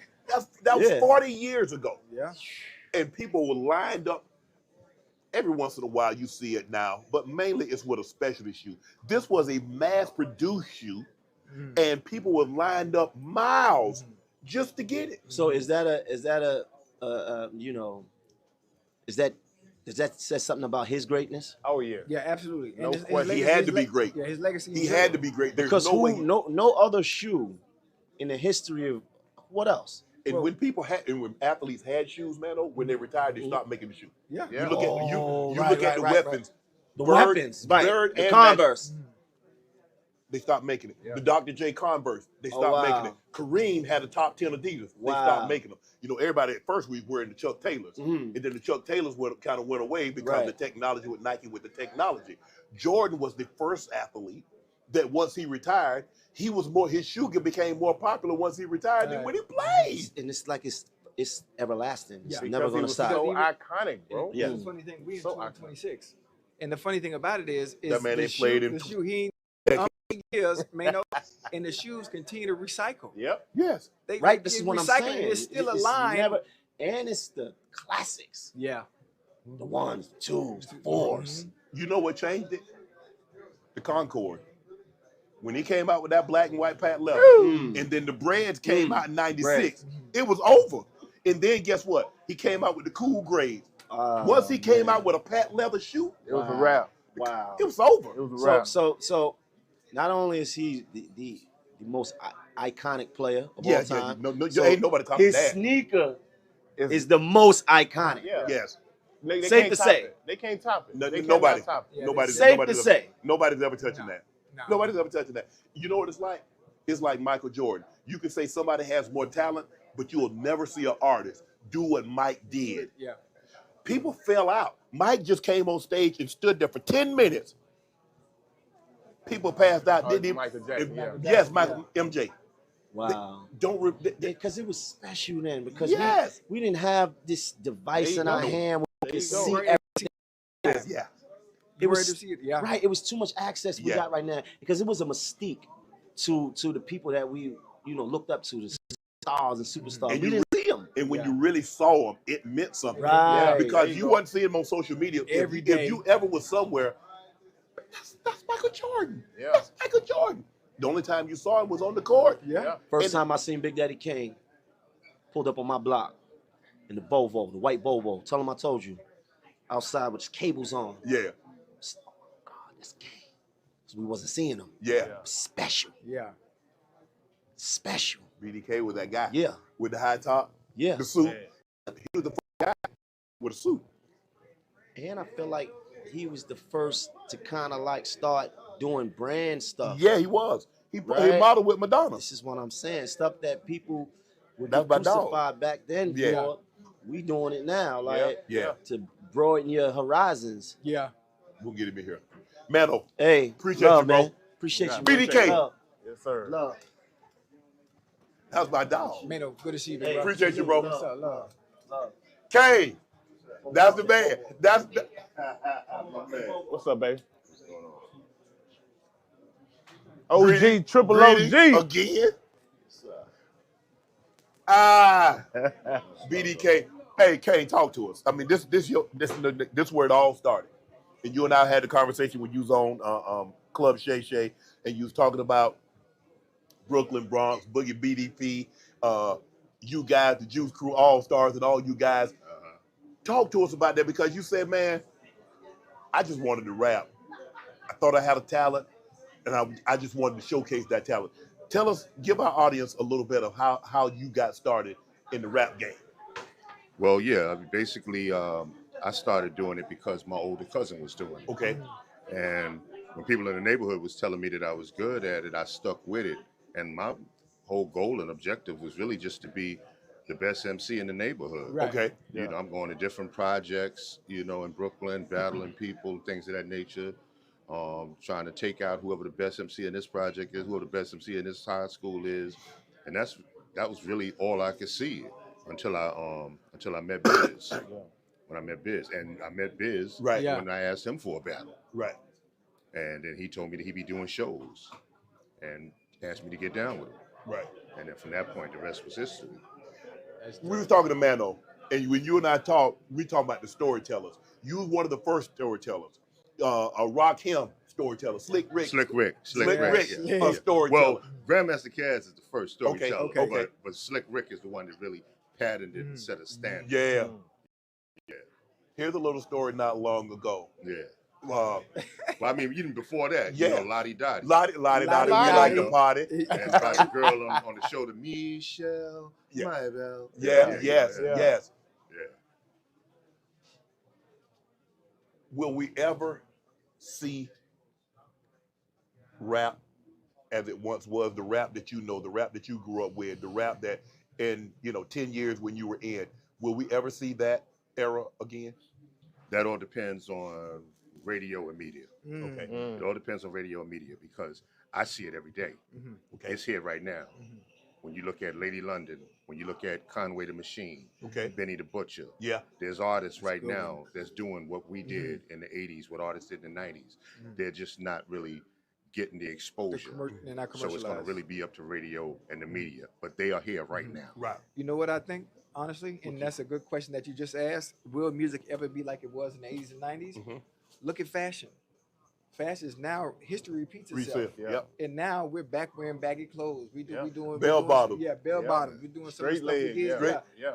That was 40 years ago. Yeah. And people were lined up every once in a while you see it now, but mainly it's with a specialty shoe. This was a mass-produced shoe, and people were lined up miles just to get it. So is that you know, is that does that say something about his greatness? Oh yeah. Yeah, absolutely. No his question. He legacy- had his to be le- great. Yeah, his legacy. He had to be great. There's Because no way. no other shoe in the history of what else? And when people had, and when athletes had shoes, man, when they retired, they stopped making the shoe. Yeah. You look at you right, look at right, the right, weapons. The Bird- weapons, right? Bird The and Converse. They stopped making it. The Dr. J Converse, they stopped wow. making it. Kareem had a top 10 Adidas. They Wow. stopped making them. You know, everybody at first we were wearing the Chuck Taylors. And then the Chuck Taylors kind of went away because Right. the technology with Nike with the technology. Jordan was the first athlete that once he retired, his shoe became more popular once he retired than when he played. And it's like it's everlasting. It's Yeah. never Because he gonna was stop. so iconic, bro. Yeah. That's the funny thing. We in So 2026, and the funny thing about it is That man the ain't played in the shoe he years, Maino, and the shoes continue to recycle. Yep. Yes. They Right? This is get what I'm recycled, saying. and it's still It's alive. never- and it's the classics. Yeah. The ones, the twos, the fours. You know what changed it? The Concorde. When he came out with that black and white patent leather, and then the Breads came out in '96, it was over. And then guess what? He came out with the cool grades. Once he came out with a patent leather shoe, It was a wrap. Wow. it was over. It was a wrap. So not only is he the most iconic player of Yeah, all time, no, so ain't nobody talking his that. sneaker is the most iconic. Yeah. Yes. They Safe can't to top say. it. They can't top it. No, They nobody. cannot top it. Yeah, Nobody's Safe nobody's to ever, say. Nobody's ever touching that. No. Nobody's ever touching that. You know what it's like? It's like Michael Jordan. You can say somebody has more talent, but you will never see an artist do what Mike did. Yeah. People fell out. Mike just came on stage and stood there for 10 minutes. People passed out. Didn't even, Michael Jackson, yeah. Yes, Michael MJ. Wow. Because it was special then, because Yes. we didn't have this device There in you our go. hand where we There could you go. see Right. everything. yeah. It was Rare to see it, yeah. right. It was too much access we Yeah. got right now, because it was a mystique to the people that we looked up to, the stars and superstars. And we you didn't see them. And when you really saw them, it meant something. Right. Because There you you go. wasn't seeing them on social media. Every If day. you ever was somewhere, that's Michael Jordan. Yeah. That's Michael Jordan. The only time you saw him was on the court. Yeah. First And- time I seen Big Daddy Kane pulled up on my block in the Volvo, the white Volvo. Tell him I told you. Outside with his cables on. Yeah. God, that's Kane. 'Cause we wasn't seeing him. Yeah. Special. Yeah. Special. BDK was that guy. Yeah. With the high top, Yeah. the suit. Yeah. He was the guy with a suit. And I feel like he was the first to kind of like start doing brand stuff. Yeah, he was. He Right. modeled with Madonna. This is what I'm saying. Stuff that people would That's get my dog. crucified back then Yeah. for. We doing it now. Like Yeah. to broaden your horizons. Yeah. We'll get him in here. Mano, Hey, Appreciate love, you, bro. man. Appreciate you. BDK. Love. Yes, sir. Love. how's my dog? Maino, good to see you, Hey, bro. Appreciate you, bro. What's up, love? Kane, that's the man. That's the, What's up, baby? OG, Greedy- triple Greedy OG. again. Ah, BDK. Hey, Kane, talk to us. I mean, this where it all started. And you and I had the conversation when you was on Club Shay Shay, and you was talking about Brooklyn, Bronx, Boogie BDP, you guys, the Juice Crew, All Stars, and all you guys. Talk to us about that, because you said, man, I just wanted to rap. I thought I had a talent, and I just wanted to showcase that talent. Tell us, give our audience a little bit of how you got started in the rap game. Well, yeah, I mean, basically, I started doing it because my older cousin was doing it. Okay. And when people in the neighborhood was telling me that I was good at it, I stuck with it. And my whole goal and objective was really just to be the best MC in the neighborhood. Right. Okay. You know, I'm going to different projects, in Brooklyn, battling people, things of that nature. Trying to take out whoever the best MC in this project is, whoever the best MC in this high school is. And that was really all I could see until I met Biz. When I met Biz. And I met Biz Right. Yeah. when I asked him for a battle. Right. And then he told me that he'd be doing shows and asked me to get down with him. Right. And then from that point, the rest was history. We was talking to Mano. And when you and I talk, we talk about the storytellers. You was one of the first storytellers. A Rakim storyteller, Slick Rick. Slick Rick. A storyteller. Well, Grandmaster Caz is the first storyteller. Okay. But Slick Rick is the one that really patterned it and set a standard. Yeah. Here's a little story not long ago. Yeah. Well, I mean, even before that, Yeah. you know, Lottie Dottie. Lottie Dottie, we like to party. And about the girl on the show, the Michelle, Maibel. Yes. Yeah. Will we ever see rap as it once was, the rap that you know, the rap that you grew up with, the rap that in, 10 years when you were in, will we ever see that era again? That all depends on radio and media. Okay. It all depends on radio and media because I see it every day. Okay. It's here right now. When you look at Lady London, when you look at Conway the Machine, Okay. Benny the Butcher, Yeah. there's artists right now that's doing what we did in the 80s, what artists did in the 90s. They're just not really getting the exposure. They're not So it's going to commercialized. really be up to radio and the media, but they are here right now. Right. You know what I think, honestly, and that's a good question that you just asked. Will music ever be like it was in the 80s and 90s? Look at fashion. Fashion is now, history repeats itself. Yep. And now we're back wearing baggy clothes. We doing Bell bottom. Yeah, bell bottom. We're doing some of the stuff we did.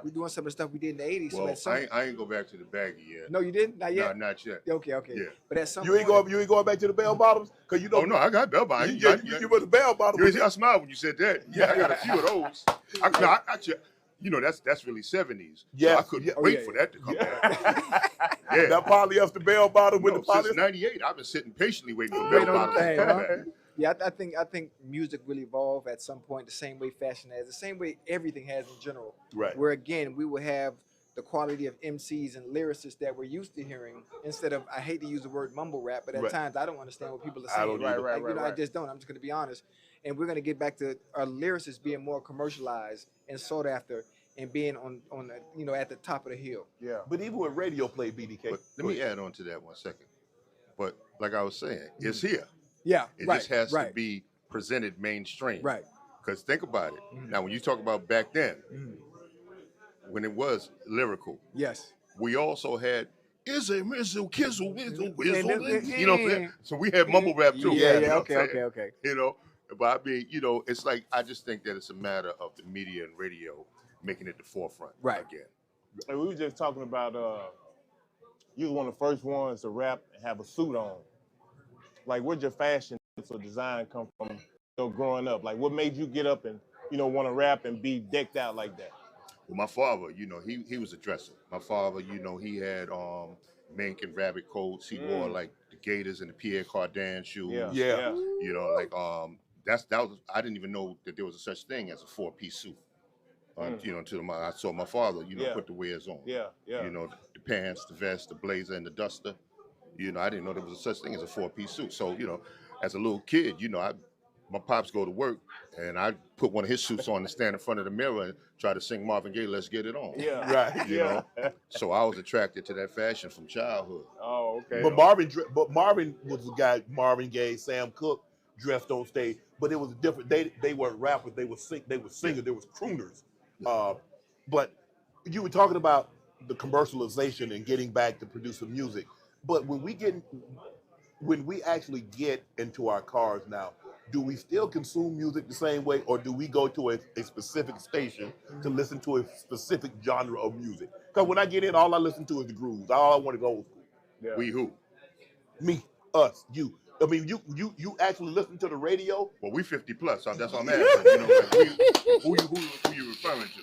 We're doing some of the stuff we did in the 80s. Well, so at some, I ain't go back to the baggy yet. no, you didn't? Not yet? No, not yet. Okay. Yeah. But at some You ain't going back to the bell bottoms? Cause Oh no, I got bell bottom. you was a bell bottom. You see, I smiled when you said that. Yeah, I got a few of those. That's really 70s. Yeah. So I couldn't wait for that to come back. Yeah. That polyester bell bottom with the Since polyester. '98, I've been sitting patiently waiting for bell bottoms to come back. Yeah, I think music will evolve at some point the same way fashion has, the same way everything has in general. Right. Where again, we will have the quality of MCs and lyricists that we're used to hearing instead of, I hate to use the word mumble rap, but at times I don't understand what people are saying. I don't either. I just don't. I'm just going to be honest. And we're going to get back to our lyricists being more commercialized and sought after and being on at the top of the hill. Yeah. But even with radio play, BDK. But let me add on to that 1 second. But like I was saying, it's here. Yeah, It just has to be presented mainstream. Right. Because think about it. Now, when you talk about back then, when it was lyrical, Yes. we also had is a mizzle, kizzle, whizzle, whizzle. You know what I'm saying? So we had mumble rap too. Yeah, you know okay. You know, but I mean, it's like I just think that it's a matter of the media and radio making it the forefront again. Like we were just talking about you was one of the first ones to rap and have a suit on. Like, where'd your fashion or design come from growing up? Like, what made you get up and, want to rap and be decked out like that? Well, my father, he was a dresser. My father, he had mink and rabbit coats. He wore like the Gators and the Pierre Cardin shoes. Yeah. That was I didn't even know that there was a such thing as a 4-piece suit. Until I saw my father, put the wares on. Yeah. The pants, the vest, the blazer, and the duster. I didn't know there was a such thing as a 4-piece suit. So, as a little kid, my pops go to work, and I put one of his suits on and stand in front of the mirror and try to sing Marvin Gaye, "Let's Get It On." Yeah. Right. You know? So I was attracted to that fashion from childhood. Oh, okay. But Marvin was the guy. Marvin Gaye, Sam Cooke dressed on stage, but it was different. They weren't rappers. They were singers. They was crooners. But you were talking about the commercialization and getting back to producing music. But when we actually get into our cars now, do we still consume music the same way, or do we go to a specific station to listen to a specific genre of music? Because when I get in, all I listen to is the grooves. All I want is old school. Yeah. We who? Me, us, you. I mean, you actually listen to the radio? Well, we 50 plus. So that's what I'm asking. Who you referring to?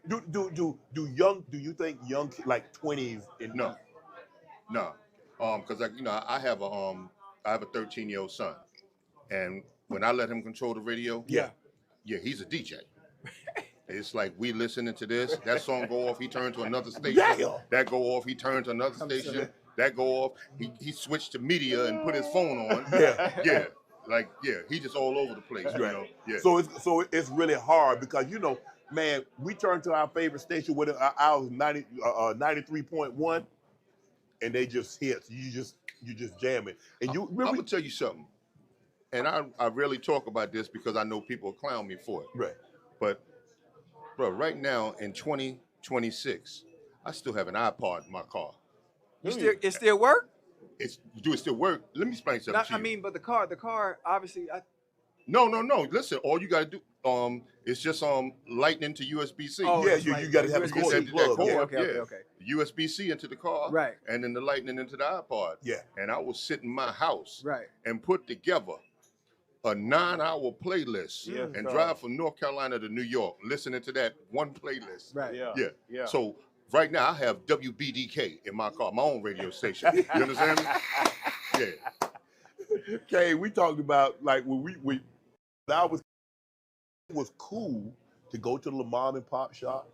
Do you think young like 20s? No. Because I have a 13-year-old son, and when I let him control the radio, he's a DJ. It's like we listening to this, that song go off, he turned to another station. Yeah. That go off, he turned to another station. That go off, he switched to media and put his phone on. He just all over the place. Right. Yeah. So it's really hard because man, we turn to our favorite station with ours 93.1, and they just hits. You just jam it. And I'm gonna tell you something, and I rarely talk about this because I know people will clown me for it. Right. But bro, right now in 2020, 26. I still have an iPod in my car. It still work? Do it still work? Let me explain something to you. I mean, but the car, obviously. No. Listen, all you gotta do, is just lightning to USB-C. Oh, Yeah, that's right. you got to have a USB-C cord. that Plug. cord, okay. USB-C into the car, Right. and then the lightning into the iPod. Yeah. And I will sit in my house, Right. and put together a 9-hour playlist, and drive from North Carolina to New York, listening to that one playlist. Right. Yeah. So right now I have WBDK in my car, my own radio station. You understand me? Yeah. Okay, we talked about like when it was cool to go to the mom and pop shop,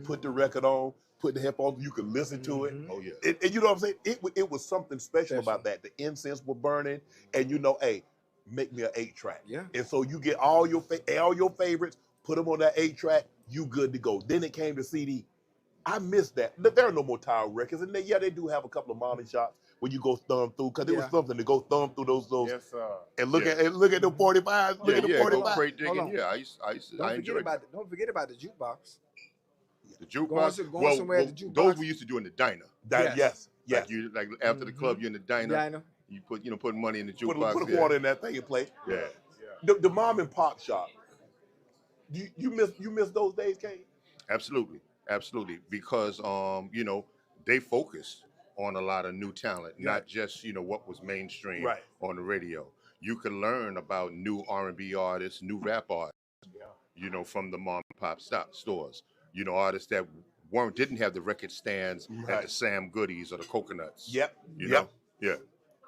put the record on, put the headphones, you could listen to it. Oh yeah. And you know what I'm saying? It was something special about that. The incense were burning, and hey, make me an 8-track. Yeah. And so you get all your favorites, put them on that 8-track, you good to go. Then it came to CD. I miss that. There are no more Tower Records, and they do have a couple of mom and shops where you go thumb through, because it was something to go thumb through those Yes, sir. and look at the 45s. Look at the 45s. Go crate digging. Yeah, I enjoyed it. Don't forget about the jukebox. The jukebox. Going somewhere at the jukebox. Those we used to do in the diner. Yes. Like after the club, you're in the diner. You put money in the jukebox. Put a quarter in that thing and play. Yeah. The mom and pop shop. You miss those days, Kane? Absolutely, because they focused on a lot of new talent, not just what was mainstream on the radio. You could learn about new R&B artists, new rap artists, from the mom and pop stores. Artists that didn't have the record stands at the Sam Goodies or the Coconuts. Yep. Yeah.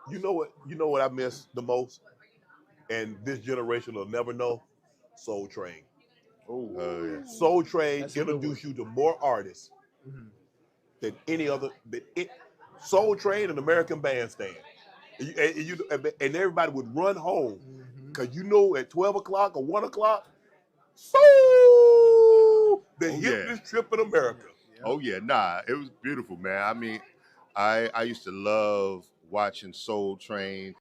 You know what I miss the most, and this generation will never know? Soul Train. Yeah. Soul Train introduced you to more artists than any other. Soul Train and American Bandstand, and everybody would run home because at 12 o'clock or 1 o'clock, the hippest trip in America. Oh yeah, nah, it was beautiful, man. I mean, I used to love watching Soul Train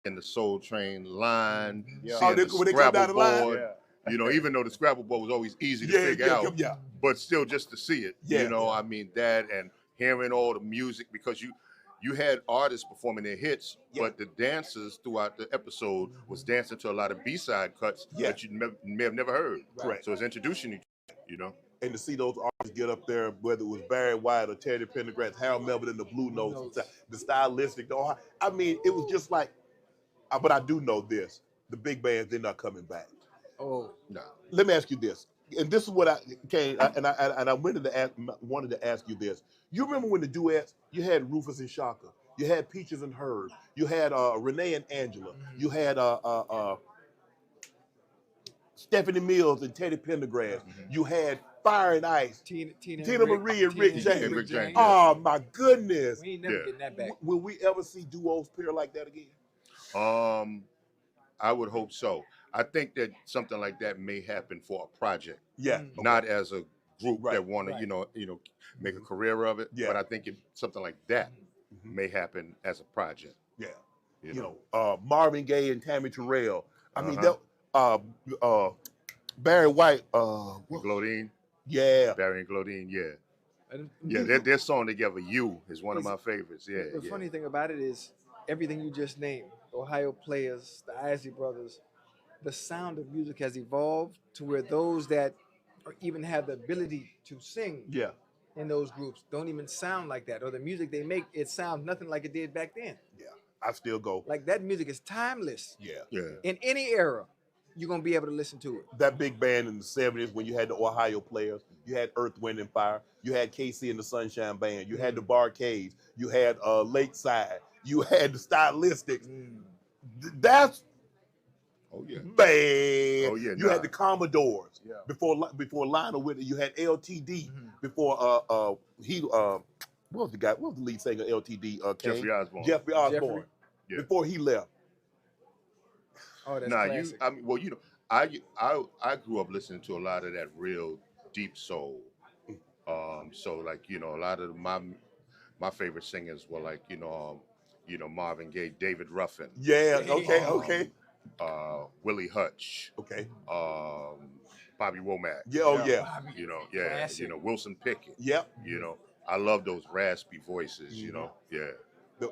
and the Soul Train line, seeing the Scrabble board. Even though the Scrabble board was always easy to figure out, but still just to see it. I mean, that and hearing all the music, because you had artists performing their hits, but the dancers throughout the episode was dancing to a lot of B-side cuts that you may have never heard. Correct. So it's introducing you. And to see those artists get up there, whether it was Barry White or Teddy Pendergrass, Harold Melvin and the Blue Notes, the stylistic, I mean, it was just like, but I do know this, the big bands, they're not coming back. Oh, no. Let me ask you this, and this is what I wanted to ask you this. You remember when the duets, you had Rufus and Shaka, you had Peaches and Herb, you had Renee and Angela, you had Stephanie Mills and Teddy Pendergrass, you had Fire and Ice, Tina Marie and Rick James. Oh my goodness! We ain't never getting that back. Will we ever see duos pair like that again? I would hope so. I think that something like that may happen for a project. Yeah. Not as a group that want to, make a career of it. Yeah. But I think something like that may happen as a project. Yeah. Marvin Gaye and Tammy Terrell. I mean, Barry White. Glodine. Yeah. Barry and Glodine. Yeah. Their song together, "You," is one of my favorites. Yeah. The funny thing about it is everything you just named, the Ohio Players, the Isley Brothers, the sound of music has evolved to where those that even have the ability to sing in those groups don't even sound like that, or the music they make, it sounds nothing like it did back then. Yeah, I still go. Like that music is timeless. Yeah. In any era, you're gonna be able to listen to it. That big band in the 70s when you had the Ohio Players, you had Earth, Wind and Fire, you had KC and the Sunshine Band, you had the Barcades, you had Lakeside, you had the Stylistics. That's man. Oh yeah. You had the Commodores before Lionel Whitney. You had LTD before what was the guy? What was the lead singer of LTD? Jeffrey Osborne. Yeah. Before he left. Oh, that's classic. I grew up listening to a lot of that real deep soul. So like a lot of my favorite singers were like Marvin Gaye, David Ruffin. Yeah. Okay. Willie Hutch, Okay. Bobby Womack. Yeah. Oh yeah. You know, yeah. Classic. You know, Wilson Pickett. Yep. You know, I love those raspy voices. You know, yeah.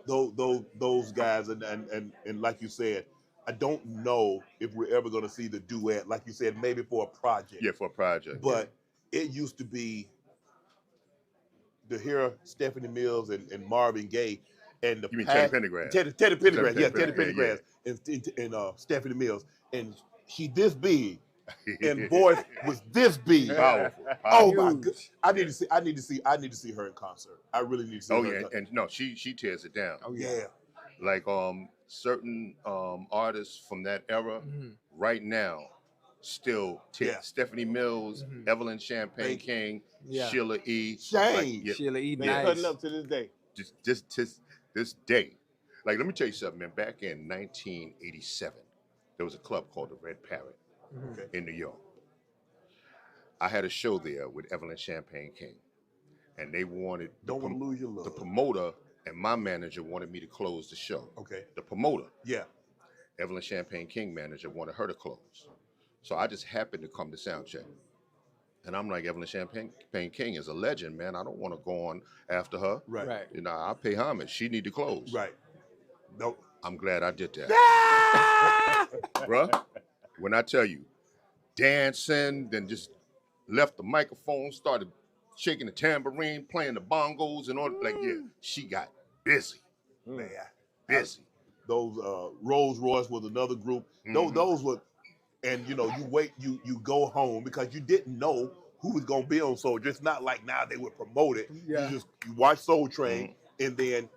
Those guys and like you said, I don't know if we're ever going to see the duet. Like you said, maybe for a project. Yeah, for a project. But it used to be to hear Stephanie Mills and Marvin Gaye and the You mean Teddy Pendergrass? Teddy Pendergrass, yeah, Teddy Pendergrass, Pendergrass and Stephanie Mills, and she this big, and voice was this big. Powerful. Oh my god! I need to see her in concert. I really need to see Oh her. yeah, in concert. and no, she tears it down. Oh yeah. Like certain artists from that era right now still Stephanie Mills, Evelyn Champagne King, Sheila E. Shane. Like, Sheila E. They Nice. cutting up to this day. just this day. Like, let me tell you something, man. Back in 1987, there was a club called the Red Parrot in New York. I had a show there with Evelyn Champagne King, and they wanted Don't want to lose your love. the promoter and my manager wanted me to close the show. Okay. The promoter, Yeah. Evelyn Champagne King manager, wanted her to close. So I just happened to come to sound check. And I'm like, Evelyn Champagne King is a legend, man. I don't want to go on after her. Right. You know, I pay homage. She need to close. Right. No. I'm glad I did that. Bruh, when I tell you, dancing, then just left the microphone, started shaking the tambourine, playing the bongos and all. Like, yeah, she got busy. Man. Busy. Those Rolls Royce was another group. Those were, and you know, you go home because you didn't know who was gonna be on Soul. Just not like now they would promote it. Yeah. You watch Soul Train, and then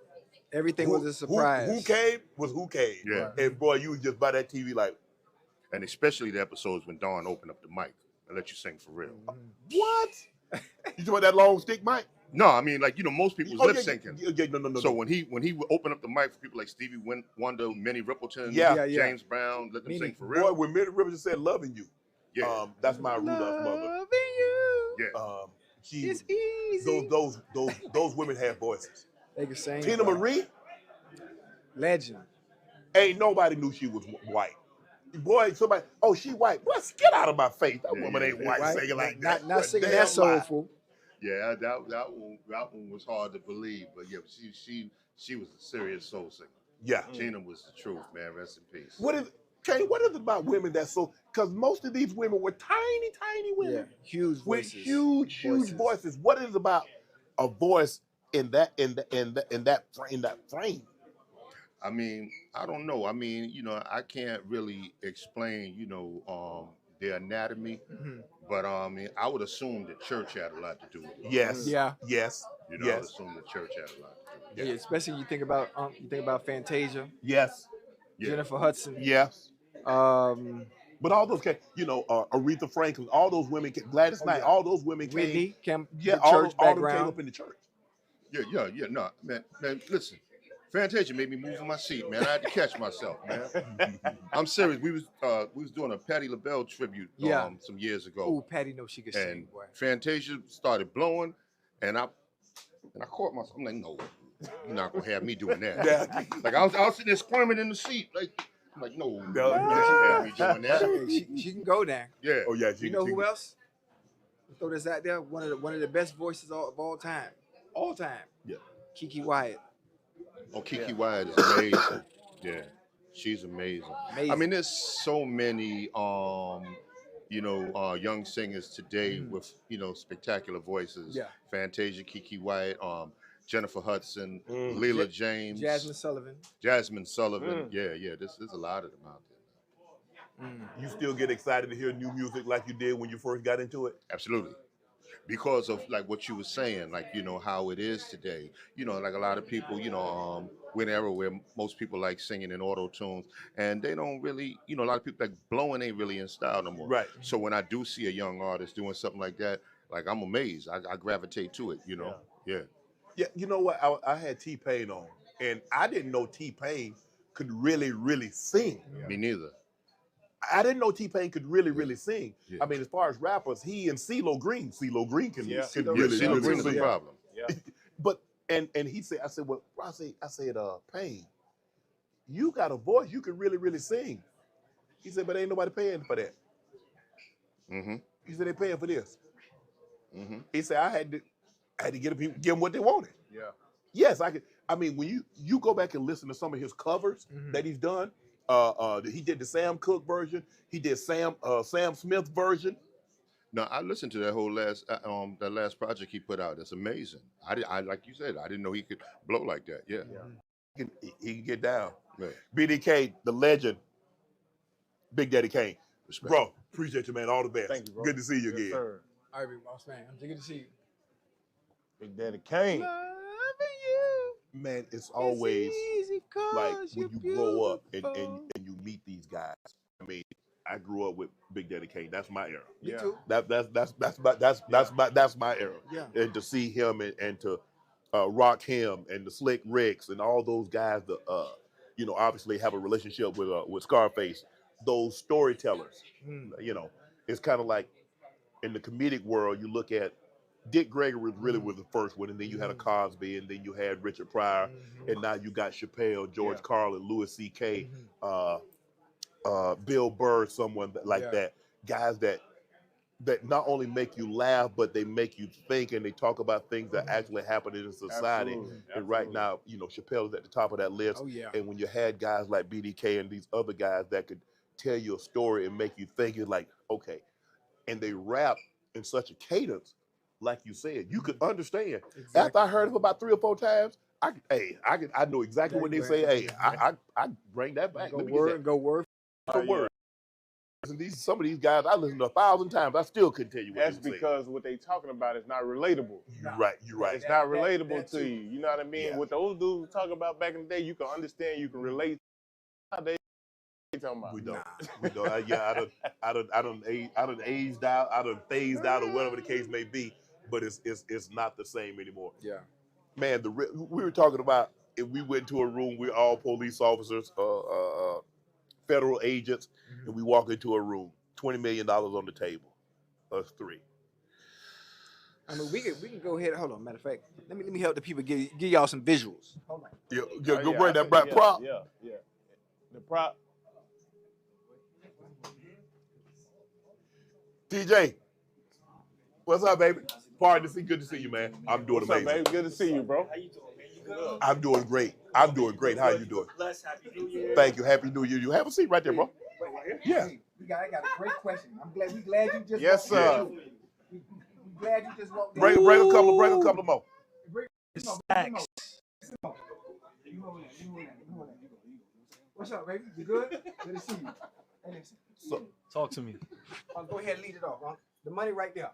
Everything was a surprise. Who came was who came. Yeah. And boy, you was just by that TV like, And especially the episodes when Dawn opened up the mic and let you sing for real. what? You talking about that long stick mic? No, I mean, like, you know, most people was lip syncing. No. So when he would open up the mic for people like Stevie Wonder, Minnie Riperton, Yeah. James Brown, let them sing for Boy, real. when Minnie Riperton said "Loving You," Yeah. that's my Rudolph's mother. Loving you. Yeah. She, It's easy. those women had voices. They can sing. Tina Marie, Legend. ain't nobody knew she was white. Boy, somebody, oh, she white. Boy, get out of my face. That woman ain't white Right? singing like that. Not You're a singing damn that soulful. Yeah, that one was hard to believe, but yeah, she was a serious soul singer. Yeah. Tina was the truth, man. Rest in peace. What is it about women that's so? Because most of these women were tiny women. Yeah. Huge With voices. huge voices. What is it about a voice in that frame? I mean, I don't know. I mean, you know, I can't really explain, you know, their anatomy, but I mean, I would assume the church had a lot to do with it. Yes. Yeah. Yes. You know, I would assume the church had a lot to do with it. Yeah. Especially you think about Fantasia, Yes. Yeah. Jennifer Hudson. Yes. Um, But all those Aretha Franklin, all those women, Gladys Knight, all those women Whitney, came. yeah, all church all them came background. up in the church. Yeah. No, man, listen. Fantasia made me move in my seat, man. I had to catch myself, man. I'm serious. We was doing a Patti LaBelle tribute some years ago. Oh, Patty knows she could sing, And boy. Fantasia started blowing, and I caught myself. I'm like, no, you're not gonna have me doing that. Yeah. Like I was sitting there squirming in the seat, like I'm like, no, you No. can't have me doing that. She can go there. Yeah. Oh yeah. You know who else? Throw this out there. One of the best voices of all time. All time. Yeah. Kiki Wyatt. Oh, Kiki Wyatt is amazing. Yeah, she's amazing. I mean, there's so many, young singers today with, spectacular voices. Yeah. Fantasia, Kiki Wyatt, Jennifer Hudson, Leela James, Jasmine Sullivan. Yeah. There's a lot of them out there. You still get excited to hear new music like you did when you first got into it? Absolutely. Because of like what you were saying, like, how it is today, like a lot of people, we're in an era where most people like singing in auto tunes and they don't really, a lot of people like blowing ain't really in style no more. Right. So when I do see a young artist doing something like that, like I'm amazed. I gravitate to it, Yeah. Yeah, you know what? I had T-Pain on, and I didn't know T-Pain could really sing. Me neither. I didn't know T-Pain could really sing. Yeah. I mean, as far as rappers, he and CeeLo Green can CeeLo really Green is a sing. problem. Yeah. But and he said, I said, Pain, you got a voice, you can really sing. He said, but ain't nobody paying for that. Mm-hmm. He said, they paying for this. Mm-hmm. He said, I had to give them what they wanted. Yeah. Yes, I could. I mean, when you go back and listen to some of his covers that he's done, he did the Sam Cooke version. He did Sam Smith version. No, I listened to that whole last project he put out. It's amazing. I like you said, I didn't know he could blow like that. Yeah. He can get down. Right. BDK, the legend, Big Daddy Kane. Respect. Bro, appreciate you, man. All the best. Thank you, bro. Good to see you Yes, again. sir. All right, big boss man. I'm good to see you. Big Daddy Kane. Loving you. Man, it's always easy 'cause like when you're you grow up and beautiful. you meet these guys. I mean, I grew up with Big Daddy Kane. That's my era. Me Yeah. too. That's my era. Yeah. And to see him and to rock him and the Slick Ricks and all those guys that obviously have a relationship with Scarface. Those storytellers, it's kind of like in the comedic world. You look at Dick Gregory was the first one, and then you had a Cosby, and then you had Richard Pryor, and now you got Chappelle, George Carlin, Louis C.K., Bill Burr, someone like that. Guys that not only make you laugh, but they make you think, and they talk about things that actually happen in society. Absolutely. And right now, Chappelle's at the top of that list. Oh, yeah. And when you had guys like BDK and these other guys that could tell you a story and make you think, it's like, okay. And they rap in such a cadence, like you said, you could understand. Exactly. After I heard him about 3 or 4 times, I know exactly what they say. Hey, I bring that back. Go Let me word, get that. go word. Word. And some of these guys I listened to 1,000 times. I still couldn't tell you what That's they say. because what they talking about is not relatable. You're right. It's not relatable to too. you. You know what I mean? Yeah. What those dudes were talking about back in the day, you can understand, you can relate. Nowadays, they talking about. We don't. We don't. I done aged out. I done phased out, or whatever the case may be. But it's not the same anymore. Yeah. Man, we were talking about if we went to a room, we're all police officers, federal agents, and we walk into a room, $20 million on the table, us 3. I mean, we can go ahead. Hold on. Matter of fact, let me help the people give y'all some visuals. Hold on. Go bring that prop. Yeah. The prop. TJ, what's up, baby? Pardon, good to see you, man. I'm doing What's up, amazing. baby? Good to see you, bro. How you doing, man? You good? I'm doing great. How you doing? Blessed. Happy New Year. Thank you. Happy New Year. You have a seat right there, bro. Yeah. I got a great question. We glad you just Yes, sir. We glad you just walked in. Bring a couple more. Stacks. What's up, baby? You good? Good to see you. Hey, listen. So, Talk to me. Go ahead and lead it off, huh? The money right there.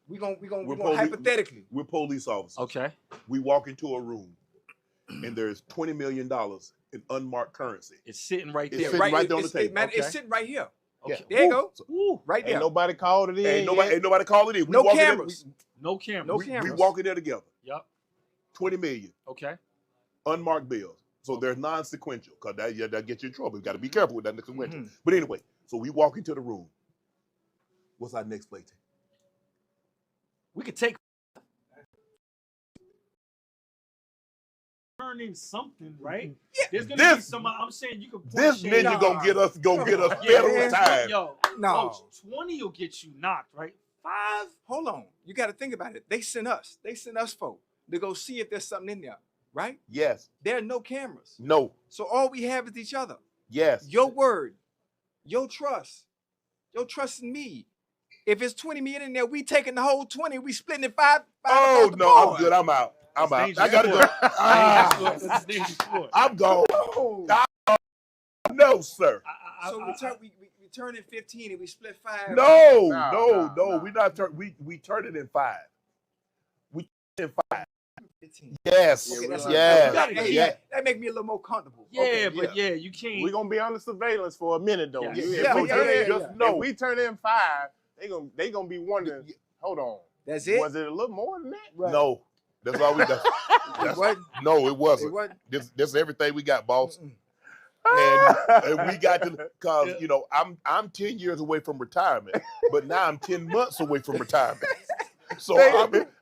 We gonna police- hypothetically. we're police officers. Okay. We walk into a room, and there's $20 million in unmarked currency. It's sitting right It's there. sitting right there on the table. It's Okay. sitting right here. Okay. There you go. So, Right there. Ain't nobody called it in. ain't nobody call it in. We No walk in there- cameras. No camera. No we cameras. walk in there together. Yep. 20 million Okay. unmarked bills. So they're non-sequential because that gets you in trouble. You got to be careful with that sequential. Mhm. But anyway, so we walk into the room. What's our next play? We could take turning something, right? There's gonna be some. I'm saying you could. This ninja gonna get us federal man. time. Yo, No. Coach, 20 will get you knocked, right? 5. Hold on. You got to think about it. They sent us folk to go see if there's something in there, right? Yes. There are no cameras. No. So all we have is each other. Yes. Your word, your trust in me. If it's 20 million in there, we taking the whole 20. We splitting it five. Oh across the no, I'm board. good. I'm out. I dangerous gotta go. That's a dangerous sport. I'm gone. Oh. No, sir. So we turn in 15 and we split 5. No. No. We not turn. We turn it in 5. We turn it in 5. 15. Yes. Okay, that's that make me a little more comfortable. Yeah, Okay, but you can't. We're gonna be on the surveillance for a minute though. Yes. If No. we turn in 5, they gonna be wondering, hold on. That's it. Was it a little more than that? Right. No. That's all we done. It wasn't. No, it wasn't. It wasn't. This is everything we got, boss. Mm-mm. And we got to, cause I'm 10 years away from retirement, but now I'm 10 months away from retirement. So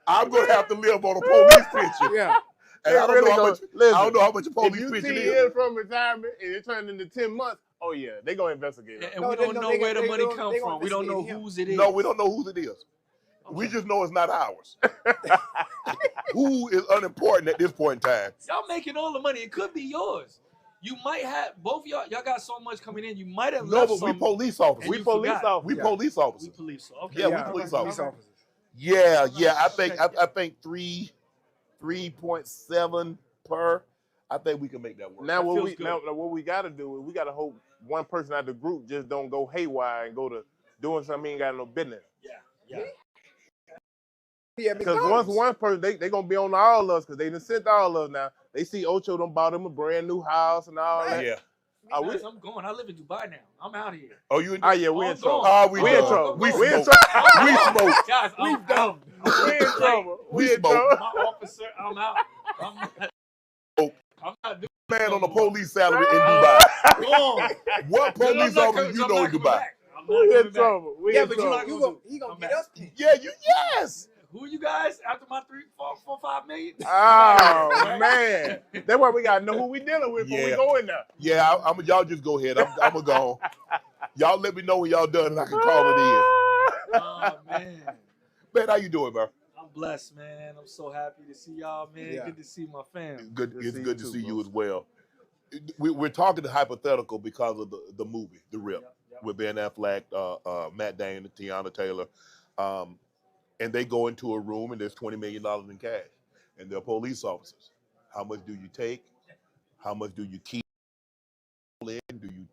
I'm gonna have to live on a police pension. Yeah. And I don't know how much a If police you pension 10 is. years from retirement and it turned into 10 months, Oh yeah, they gonna investigate us. And we don't know where the money come from. We don't know whose it is. No, we don't know whose it is. We just know it's not ours. Who is unimportant at this point in time? Y'all making all the money. It could be yours. You might have both of y'all got so much coming in. You might have No, left but we some. police officers. We police officers. We police officers. We police. Okay. Yeah, we police officers. Yeah. I think 3.7 per. I think we can make that work. Now what we gotta do is we gotta hope one person out of the group just don't go haywire and go to doing something he ain't got no business. Yeah, because once one person, they gonna be on all of us because they done sent all of us now. They see Ocho done bought him a brand new house and all that. Yeah. I'm going. I live in Dubai now. I'm out here. Oh, you in Oh yeah, we in trouble. Oh, we in trouble. We in smoke. trouble. We smoke. Guys, I'm out. We in trouble. We in smoke. trouble. My officer, I'm out. I'm not doing Man on the police salary in Dubai. Gone. What police officer you know in Dubai? We in trouble. We in but trouble. he gonna get us pinned. Yeah, yes. Who are you guys after my 3, 4, 5 million? Oh man, that's why we gotta know who we dealing with when we go in there. Yeah, y'all just go ahead. I'm gonna go. Y'all let me know when y'all done and I can call it in. Oh man. Man, how you doing, bro? I'm blessed, man. I'm so happy to see y'all, man. Yeah. Good to see my family. It's good to see you as well. We're talking hypothetical because of the movie, The Rip, with Ben Affleck, Matt Damon, and Tiana Taylor. And they go into a room and there's $20 million in cash. And they're police officers. How much do you take? How much do you keep in? Do you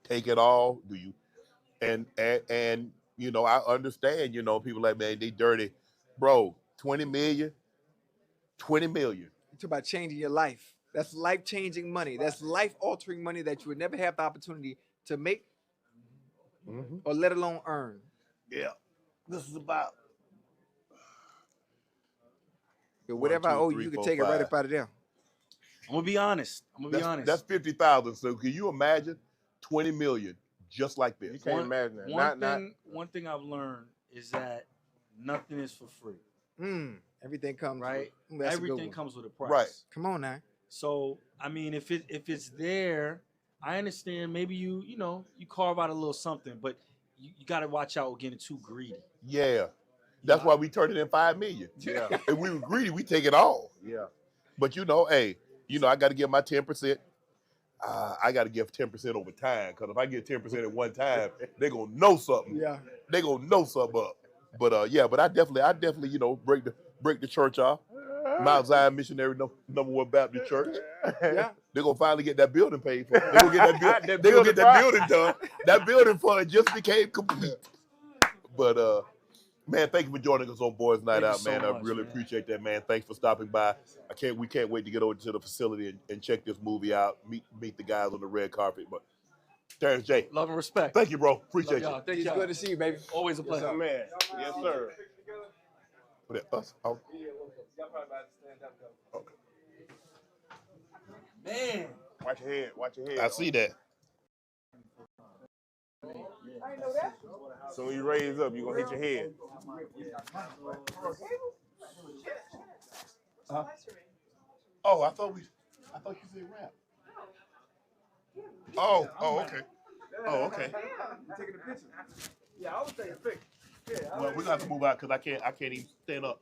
take it all? Do you and you know, I understand, you know, people like, man, they dirty. Bro, 20 million. You talk about changing your life. That's life-changing money. That's life-altering money that you would never have the opportunity to make or let alone earn. Yeah. This is about whatever 1, 2, I owe 3, you, can 4, take it right 5. up out of there. I'm gonna be honest. That's 50,000. So can you imagine 20 million just like this? You can't imagine that. One thing I've learned is that nothing is for free. Everything comes right. That's Everything comes with a price. Right. Come on now. So I mean, if it's there, I understand. Maybe you carve out a little something, but you got to watch out with getting too greedy. Yeah. That's why we turned it in 5 million. Yeah. If we were greedy, we take it all. Yeah. But you know, hey, you know, I got to give my 10%. I got to give 10% over time, because if I get 10% at one time, they're gonna know something. Yeah. They're gonna know something up. But yeah, but I definitely, you know, break the church off. Mount Zion Missionary number 1 Baptist Church. Yeah. They're gonna finally get that building paid for. They're gonna get that building done. That building fund just became complete. But man, thank you for joining us on Boys Night Out, man. I really appreciate that, man. Thanks for stopping by. We can't wait to get over to the facility and check this movie out, meet the guys on the red carpet. But Terrence J. Love and respect. Thank you, bro. Appreciate you. Thank y'all. It's good to see you, baby. Always a pleasure. Man. Yes, sir. Us? Oh. Okay. Man. Watch your head. Watch your head. I see that. So when you raise up, you're gonna hit your head. Oh, I thought you said rap. Oh, okay. Oh, okay. You taking a picture? Yeah, I was taking a picture. Well, we're gonna have to move out because I can't even stand up.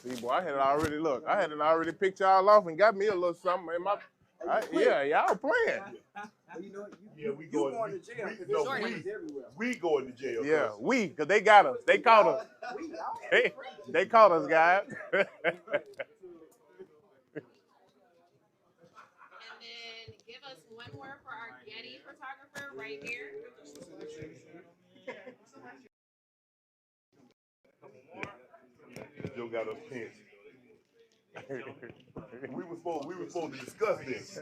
See, boy, I had it already picked y'all off and got me a little something in my. Y'all playing. Yeah, we going to jail. We going to jail. Yeah, because they got us. They caught us. They caught us, guys. And then give us one more for our Getty photographer right here. Joe got us pinned. we were supposed to discuss this.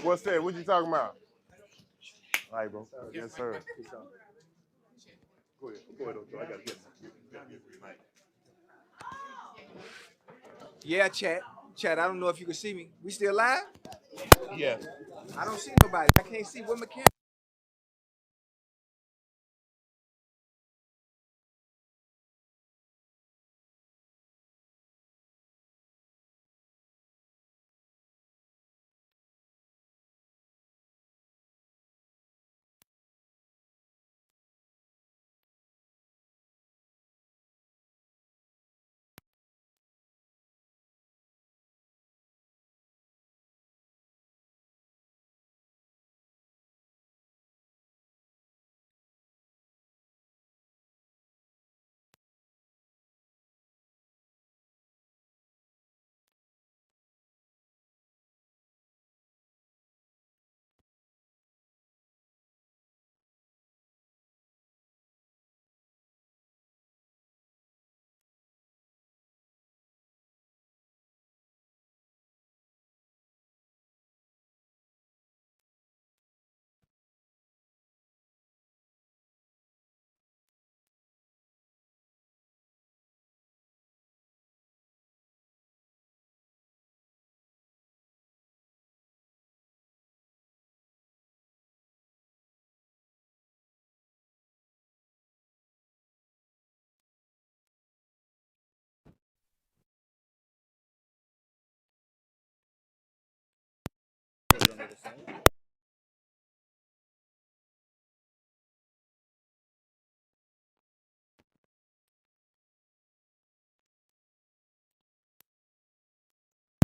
What's that? What you talking about? All right, bro. Yes, sir. Go ahead, Ocho. I gotta get mic. Yeah, Chad. Chad, I don't know if you can see me. We still live? Yeah. I don't see nobody. I can't see where my camera.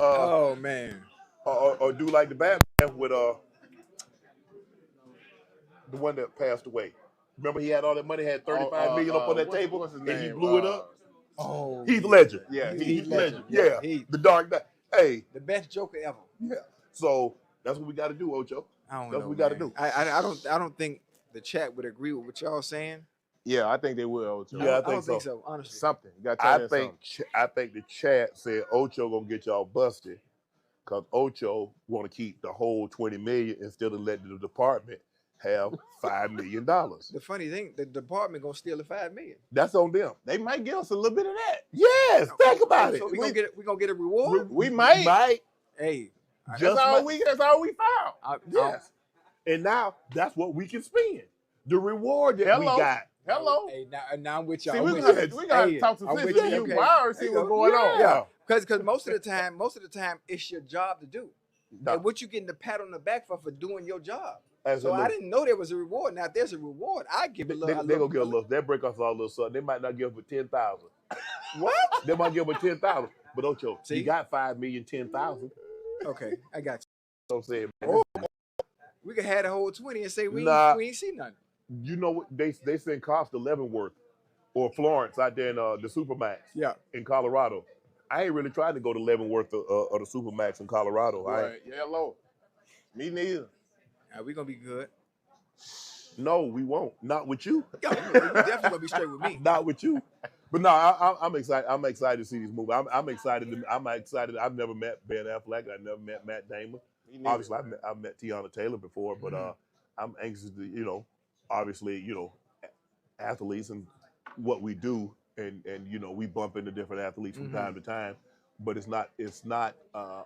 Oh man. Or do like the Batman with the one that passed away. Remember he had all that money, had 35 million up on that table, what's his and he name? blew it up. Oh. Heath Ledger. Yeah, Heath Ledger. Ledger. Yeah. Heath. The Dark Knight. Hey. The best Joker ever. Yeah. So that's what we got to do, Ocho. I don't That's know. what we got to man. do. I don't think the chat would agree with what y'all saying. Yeah, I think they will. Ocho. Yeah, I don't think so. Honestly. Something. You got I think the chat said Ocho gonna get y'all busted because Ocho want to keep the whole 20 million instead of letting the department have $5 million. The funny thing, the department gonna steal the $5 million. That's on them. They might give us a little bit of that. Yes, think about it. So we gonna get a reward. We might. Hey, That's all we found. Yes. And now that's what we can spend. The reward that we got. Hello. Hey, now I'm with y'all. See, I'm we with gotta, you. we gotta Hey, talk some I'm sense with into you. you. Okay. Why see what's going on? Yeah. Because most of the time it's your job to do. No. And what you getting the pat on the back for doing your job. As So a I little- didn't know there was a reward. Now if there's a reward, I give it a little. They gonna get a little. They break us all a little something. They might not give us 10,000. What? They might give us 10,000. But Ocho, See? you got 5 million, 10,000. Okay, I got you. So I'm saying, We could have the whole 20 and say we ain't see nothing. you know what? They send cops to Leavenworth or Florence out there in the Supermax in Colorado. I ain't really trying to go to Leavenworth or the Supermax in Colorado. Right. Yeah, hello. Me neither. We gonna be good. No, we won't. Not with you. You definitely gonna be straight with me. Not with you. But no, I'm excited. I'm excited to see these movies. I'm excited. I'm excited. I've never met Ben Affleck. I've never met Matt Damon. Obviously, I've met Tiana Taylor before, but I'm anxious to, obviously, athletes and what we do, and we bump into different athletes from time to time. But it's not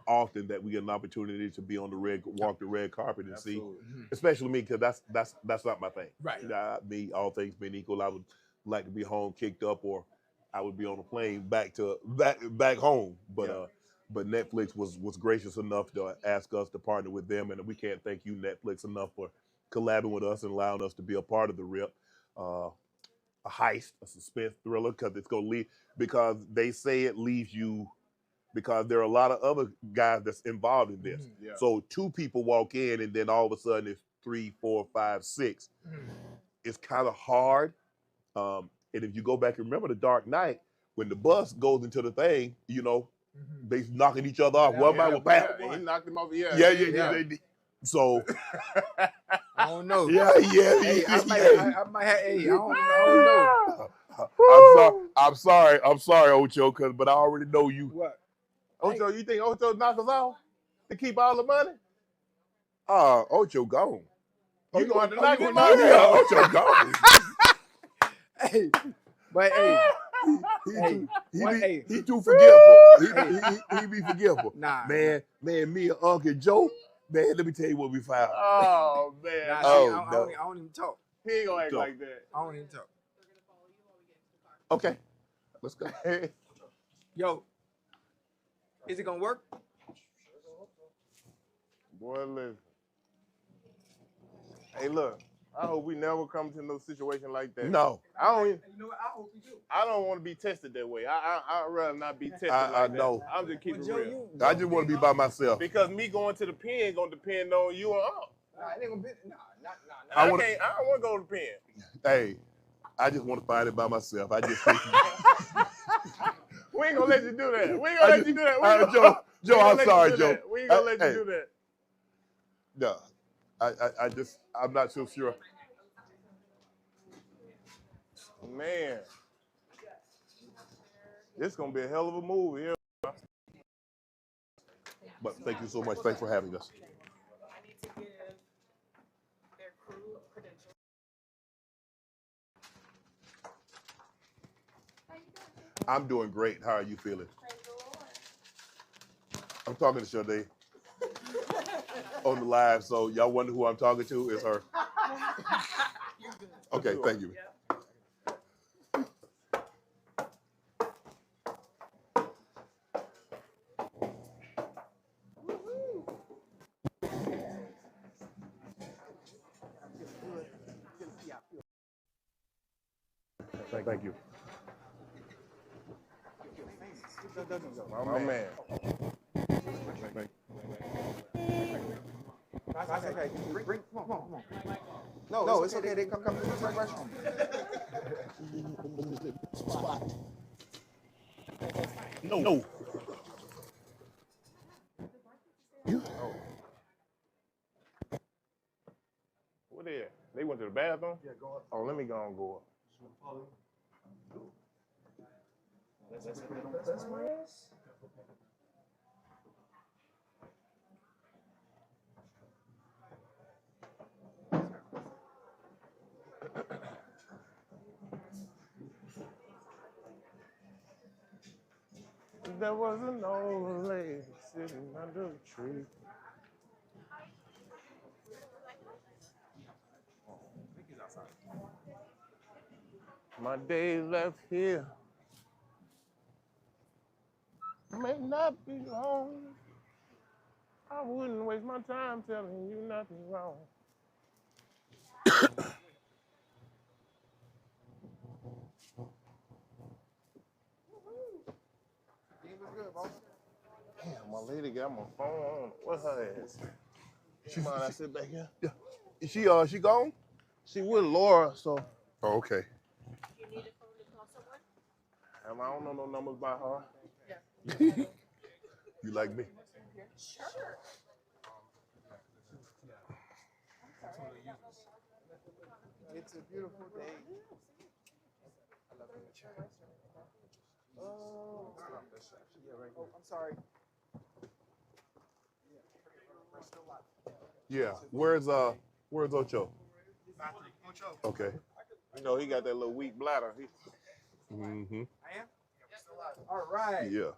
often that we get an opportunity to be on walk the red carpet and see, especially me, because that's not my thing. Right. Me, all things being equal, I would like to be home kicked up, or I would be on a plane back home. But Netflix was gracious enough to ask us to partner with them, and we can't thank you, Netflix, enough for collabing with us and allowing us to be a part of the RIP. A heist, a suspense thriller, because they say it leaves you, because there are a lot of other guys that's involved in this. Yeah. So 2 people walk in, and then all of a sudden it's 3, 4, 5, 6. It's kind of hard. And if you go back and remember The Dark Knight, when the bus goes into the thing, they knocking each other off. One by one. He knocked him over. Yeah. They so I don't know. yeah. Hey, I might have. Hey, I don't know. I'm sorry, Ocho, but I already know you. What? Ocho, you think Ocho knock us off to keep all the money? Ocho gone. You going to knock him Yeah, off? Ocho gone. Hey, but hey, He too forgetful. He be forgetful. Nah, man, me and Unc and Joe, man, let me tell you what we found. Oh man. nah, Oh, I don't even talk. He ain't gonna act like that. I don't even talk. Okay, let's go. Yo, is it gonna work? Boy, listen. Hey, look. I hope we never come to no situation like that. No, You know what? I hope you do. I don't want to be tested that way. I'd rather not be tested I like know. that. I'm just keeping Joe, real. I just want to be by myself. Because me going to the pen gonna depend on you and Unc. Nah, it ain't gonna be. Nah. I don't want to go to the pen. Hey, I just want to find it by myself. I just think. We ain't gonna let you do that. We ain't gonna let you do that. Joe, I'm sorry, Joe. We ain't gonna let you do that. No, I'm not so sure. Man, this gonna be a hell of a movie. Yeah. But thank you so much. Thanks for having us. I need to give their crew credentials. How you doing? I'm doing great. How are you feeling? Praise the Lord. I'm talking to Sade on the live, so y'all wonder who I'm talking to? It's her. Okay, thank you. Thank you. My man. That's okay. Come on. No, it's okay. They come to the restroom. No. What they at? They went to the bathroom? Yeah, go up. Oh, let me go and go up. There was an old lady sitting under a tree. My day left here may not be long. I wouldn't waste my time telling you nothing wrong. Damn, my lady got my phone on. What's her ass? She mind I sit back here? Yeah. She gone? She with Laura, so. Oh, okay. You need a phone to call someone? I don't know no numbers by her. You like me? Sure. It's a beautiful day. I love you. Oh, I'm sorry. Yeah. Where's Ocho? Okay. You know, he got that little weak bladder. Mm-hmm. I am? All right. Yeah.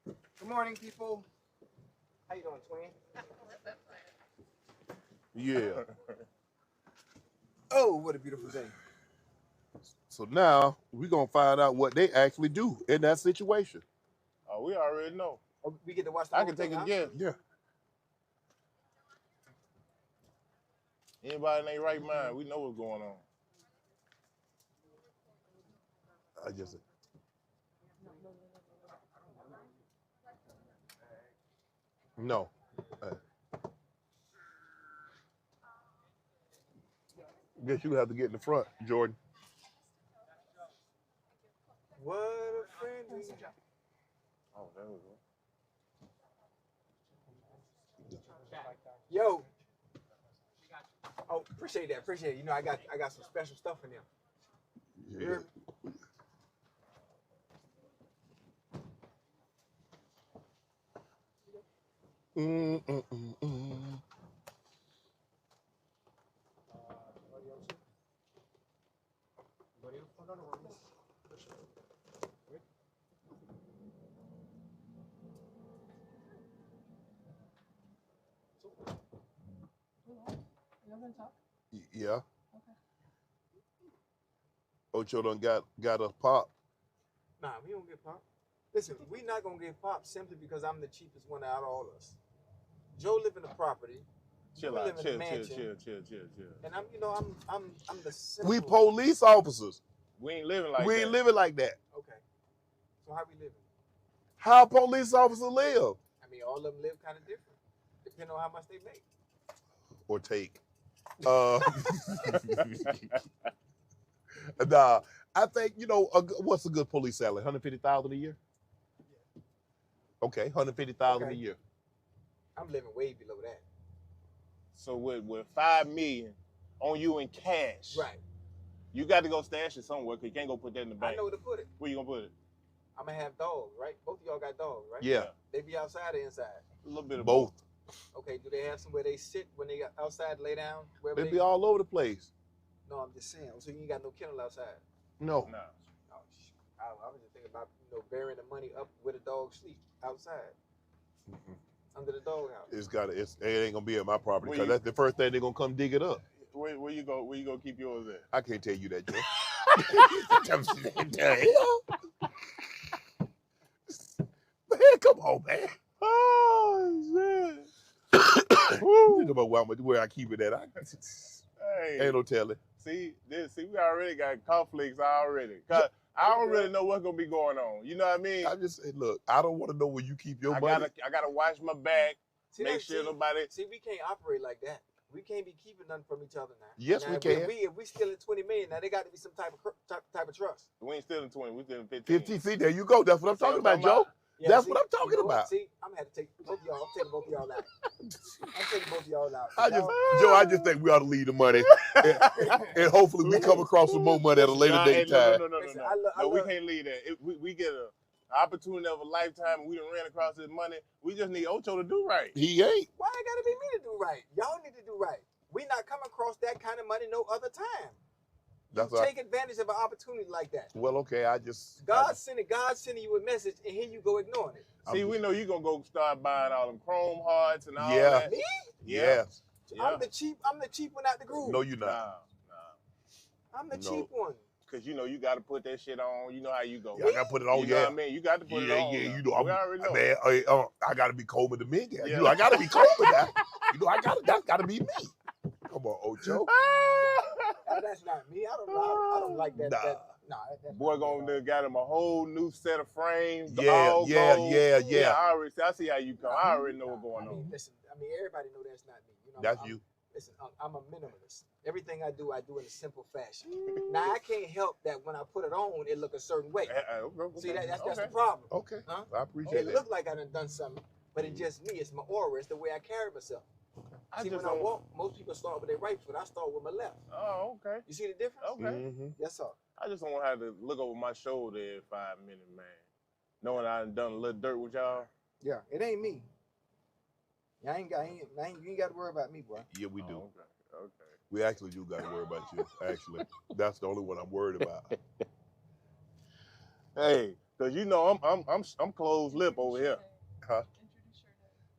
Good morning, people. How you doing, twin? Yeah. Oh, what a beautiful day. So now we're gonna find out what they actually do in that situation. Oh, we already know. Oh, we get to watch the I whole can take thing, a huh? guess. Yeah. Anybody in their right mind, we know what's going on. I just. No. Guess you have to get in the front, Jordan. What a friend we got. Oh, that was it. Yo. Oh, appreciate that. Appreciate it. You know, I got some special stuff in there. Yeah. Yeah. Ocho done got a pop. Nah, we don't get pop. Listen, we not gonna get pop simply because I'm the cheapest one out of all of us. Joe live in the property. Chill out, chill. And I'm the simple. We police officers. We ain't living like that. We ain't living like that. Okay. So how we living? How police officers live? I mean, all of them live kind of different, depending on how much they make. Or take. Nah, I think, what's a good police salary? $150,000 a year? Okay, $150,000 a year. I'm living way below that. So with $5 million on you in cash, right? You got to go stash it somewhere because you can't go put that in the bank. I know where to put it. Where you gonna put it? I'm gonna have dogs, right? Both of y'all got dogs, right? Yeah. They be outside or inside? A little bit of both. Okay. Do they have somewhere they sit when they outside, lay down? They be all over the place. No, I'm just saying. So you ain't got no kennel outside? No. No. Oh, I was just thinking about burying the money up where the dogs sleep outside. Under the doghouse. It ain't gonna be at my property because that's the first thing they're gonna come dig it up. Where you go keep yours at? I can't tell you that, Joe. Man, come on, man. Oh shit. Think about where I keep it at. Ain't no telling. See, we already got conflicts already. Cause I don't really know what's gonna be going on. You know what I mean? I just say, look, I don't want to know where you keep your money. I gotta watch my back, make sure nobody. See, we can't operate like that. We can't be keeping nothing from each other now. Yes, now, we can. If we stealing 20 million, now they got to be some type of trust. We ain't stealing 20. We stealing 15. 50 feet. There you go. That's what I'm talking about, Joe. Yeah, that's what I'm talking about. See, I'm gonna have to take both of y'all. I'm taking both of y'all out. I'm taking both of y'all out. I just think we ought to leave the money, and hopefully we come across some more money at a later date time. No, we can't leave that. We get an opportunity of a lifetime, and we done ran across this money. We just need Ocho to do right. He ain't. Why it gotta be me to do right? Y'all need to do right. We not come across that kind of money no other time. Take advantage of an opportunity like that. Well, okay, God sending you a message, and here you go ignoring it. See, we know you gonna go start buying all them chrome hearts and all that. Me? Yeah. I'm the cheap one out the groove. No, you're not. Nah. I'm the cheap one. Cause you know you got to put that shit on. You know how you go. Yeah, I got to put it on. You know what I mean? You got to put it on. Yeah, now. you know. We already know. Man, I got to be Coleman the Ming. Yeah. You know, I got to be Coleman now. You know, that's got to be me. Come on, Ocho. That's not me. I don't like that. That boy gonna got him a whole new set of frames. Yeah. I see how you come. I already know what's going on. Listen, everybody know that's not me. You know, that's you. Listen, I'm a minimalist. Everything I do in a simple fashion. Now I can't help that when I put it on, it look a certain way. See, that's the problem. Okay, huh? I appreciate it. It look like I done something, but it's just me. It's my aura. It's the way I carry myself. See, when I walk, most people start with their right foot. I start with my left. Oh, okay. You see the difference? Okay. Mm-hmm. Yes, sir. I just don't have to look over my shoulder every 5 minutes, man. Knowing I done a little dirt with y'all. Yeah, it ain't me. You ain't got to worry about me, boy. Yeah, we do. Okay. We actually do got to worry about you. Actually, that's the only one I'm worried about. Hey, cause you know I'm closed lip over here. Huh?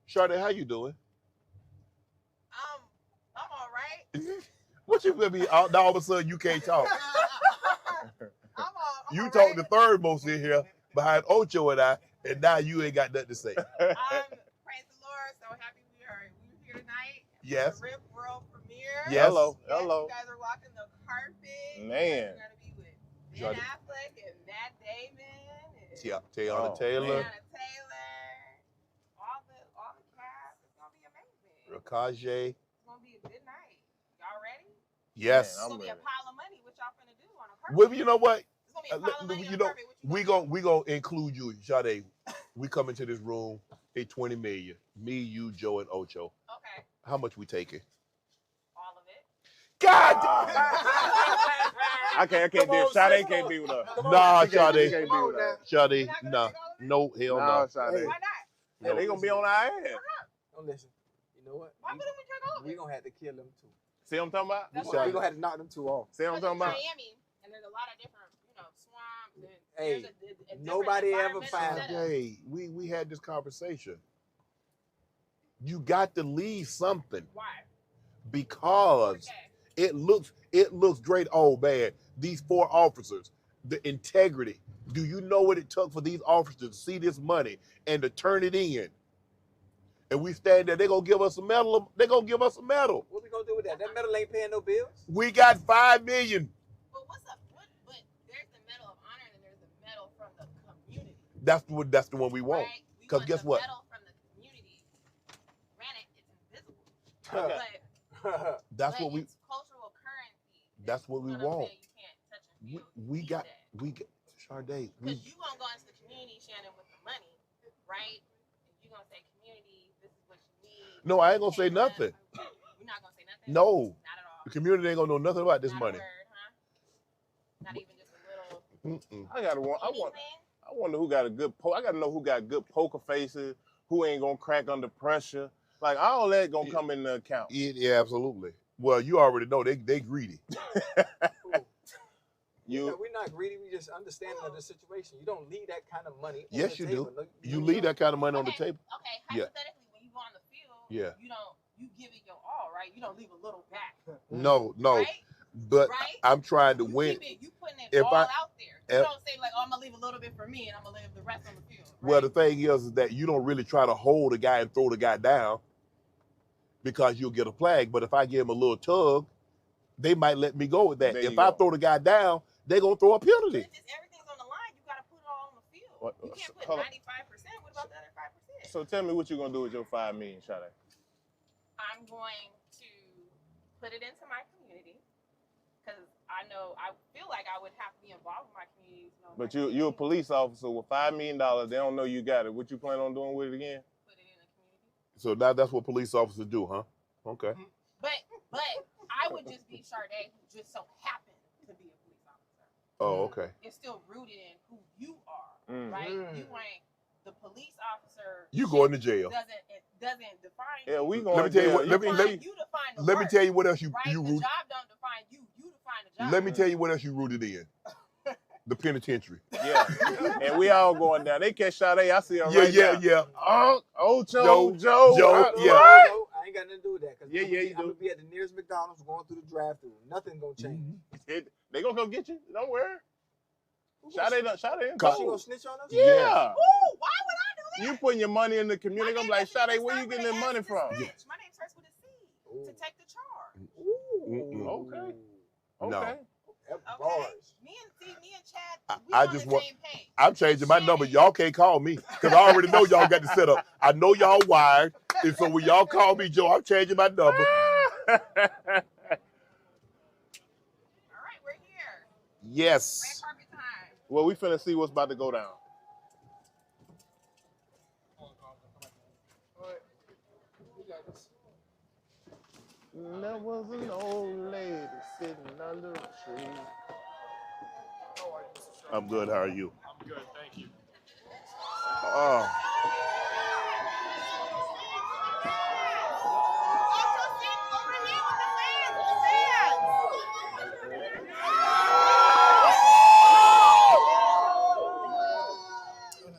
Sade, how you doing? I'm all right. What you gonna be? Now all of a sudden you can't talk. I'm talk the third most in here behind Ocho and I, and now you ain't got nothing to say. Praise the Lord. So happy we're here tonight. Yes. The Rip World premiere. Yes. Hello. You guys are walking the carpet. Man. You're gonna be with Ben Affleck and Matt Damon. And Tiana Taylor. All the cast. It's gonna be amazing. Rakaje. It's gonna be a good night. Y'all ready? Yes. It's gonna be a pile of money. What y'all finna do on a carpet? Well, you know what? It's gonna be a pile of money on a carpet. We gonna include you, Sade. We come into this room, hit 20 million. Me, you, Joe, and Ocho. Okay. How much we taking? All of it. God! I can't do it. Sade can't be with us. Nah, Sade. Can't be with us. Sade, nah. No, hell no. Sade. Why not? Yeah, they gonna be on our ass. Don't listen. You know what? Why wouldn't we take all of it? We gonna have to kill them too. See what I'm talking about? We gonna have to knock them two off. See what I'm talking about? Miami, and there's a lot of different, swamps. And hey, there's a nobody ever found. Hey, we had this conversation. You got to leave something. Why? Because it looks great. Oh man, these 4 officers, the integrity. Do you know what it took for these officers to see this money and to turn it in? And we stand there, they're gonna give us a medal. They're gonna give us a medal. What we gonna do with that? That medal ain't paying no bills. We got $5 million. But what's up? But there's the Medal of Honor and there's the medal from the community. That's the one we want. Right? Because guess what? Medal from the community. Granted, it's invisible. That's but what we. it's cultural currency. That's what we want. You can't touch and feel. We got Sade. Because you gonna go into the community, Shannon, with the money, right? And you gonna say, community, this is what you need. No, I ain't gonna say nothing. You're not gonna say nothing. No. Not at all. The community ain't gonna know nothing about this Not money. A word, huh? Not even just a little. I wonder who got a good I gotta know who got good poker faces, who ain't gonna crack under pressure. Like all that gonna come into account. Yeah, absolutely. Well, you already know they greedy. We're not greedy. We just understanding of the situation. You don't leave that kind of money. Yes, on the you table. do. No, you leave that kind of money on the table. Okay, hypothetically, when you go on the field, you give it your all, right? You don't leave a little back. No. Right? But right? I'm trying to win. You putting it all out there. You don't say like, I'm gonna leave a little bit for me and I'm gonna leave the rest on the field. Right? Well, the thing is that you don't really try to hold the guy and throw the guy down because you'll get a flag. But if I give him a little tug, they might let me go with that. There If you I go. throw the guy down, they're gonna throw a penalty. If everything's on the line, you got to put it all on the field. What- You can't put hold on. 95%. What about the other 5%? So tell me what you're gonna do with your $5 million, Sade. I'm going to put it into my community because I feel like I would have to be involved with my community. But you're a police officer with $5 million. They don't know you got it. What you plan on doing with it again? Put it in the community. So now that's what police officers do, huh? Okay. But I would just be Sade, who just so happened to be a police officer. Oh, okay. It's still rooted in who you are, Mm. right? You ain't the police officer. You going to jail. Doesn't define Yeah, you. we going. Let me tell you jail. what. Let me define the let me work, tell you what else you right? you The root. job don't define you. You define the job. Let me tell you what else you rooted in. The penitentiary. Yeah, and we all going down. They catch Sade. I see him Yeah, right yeah, now. yeah. Unc Ocho, Joe, Joe. yeah. I ain't got nothing to do with that. Yeah, you I'm gonna do. be at the nearest McDonald's going through the drive-through. Nothing gonna change. They gonna come get you. Don't worry. Sade in She gonna cold. snitch on us? Yeah. Ooh, why would I do that? You putting your money in the community. My I'm name like, doesn't Sade, even where you start getting with that an money S from? to snitch. My name starts with a C to take the charge. Okay. No. Okay. Okay. Me and Chad, we I on just the want. same page. I'm changing my number. Y'all can't call me because I already know y'all got the setup. I know y'all wired, and so when y'all call me, Joe, I'm changing my number. All right, we're here. Red Yes. carpet time. Well, we finna see what's about to go down. There was an old lady sitting under a tree. I'm good. How are you? I'm good, thank you. Oh. Ochocinco over here with the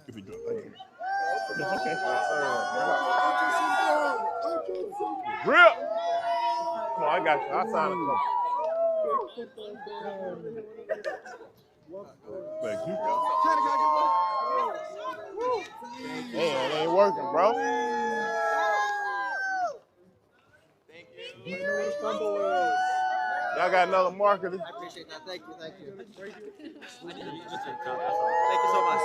If you do it, thank you. Rip! Come on, I got you. I'll sign a couple. Thank you. Man, it ain't working, bro. Y'all got another marker? I appreciate that. Thank you. Thank you. Thank you so much.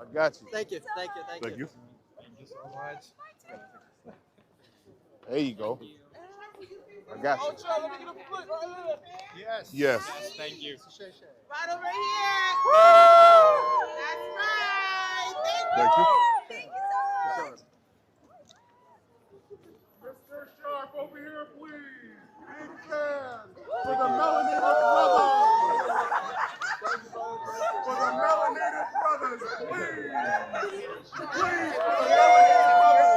I got you. Thank you. Thank you. Thank you. Thank you so much. There you go. I got you. Yes. Yes. Thank you. Right over here. Woo! That's right. Thank you. Thank you so much. Mr. Sharpe over here, please. Big fan. For the melanated brothers. For the melanated brothers, please. Please, for the melanated brothers.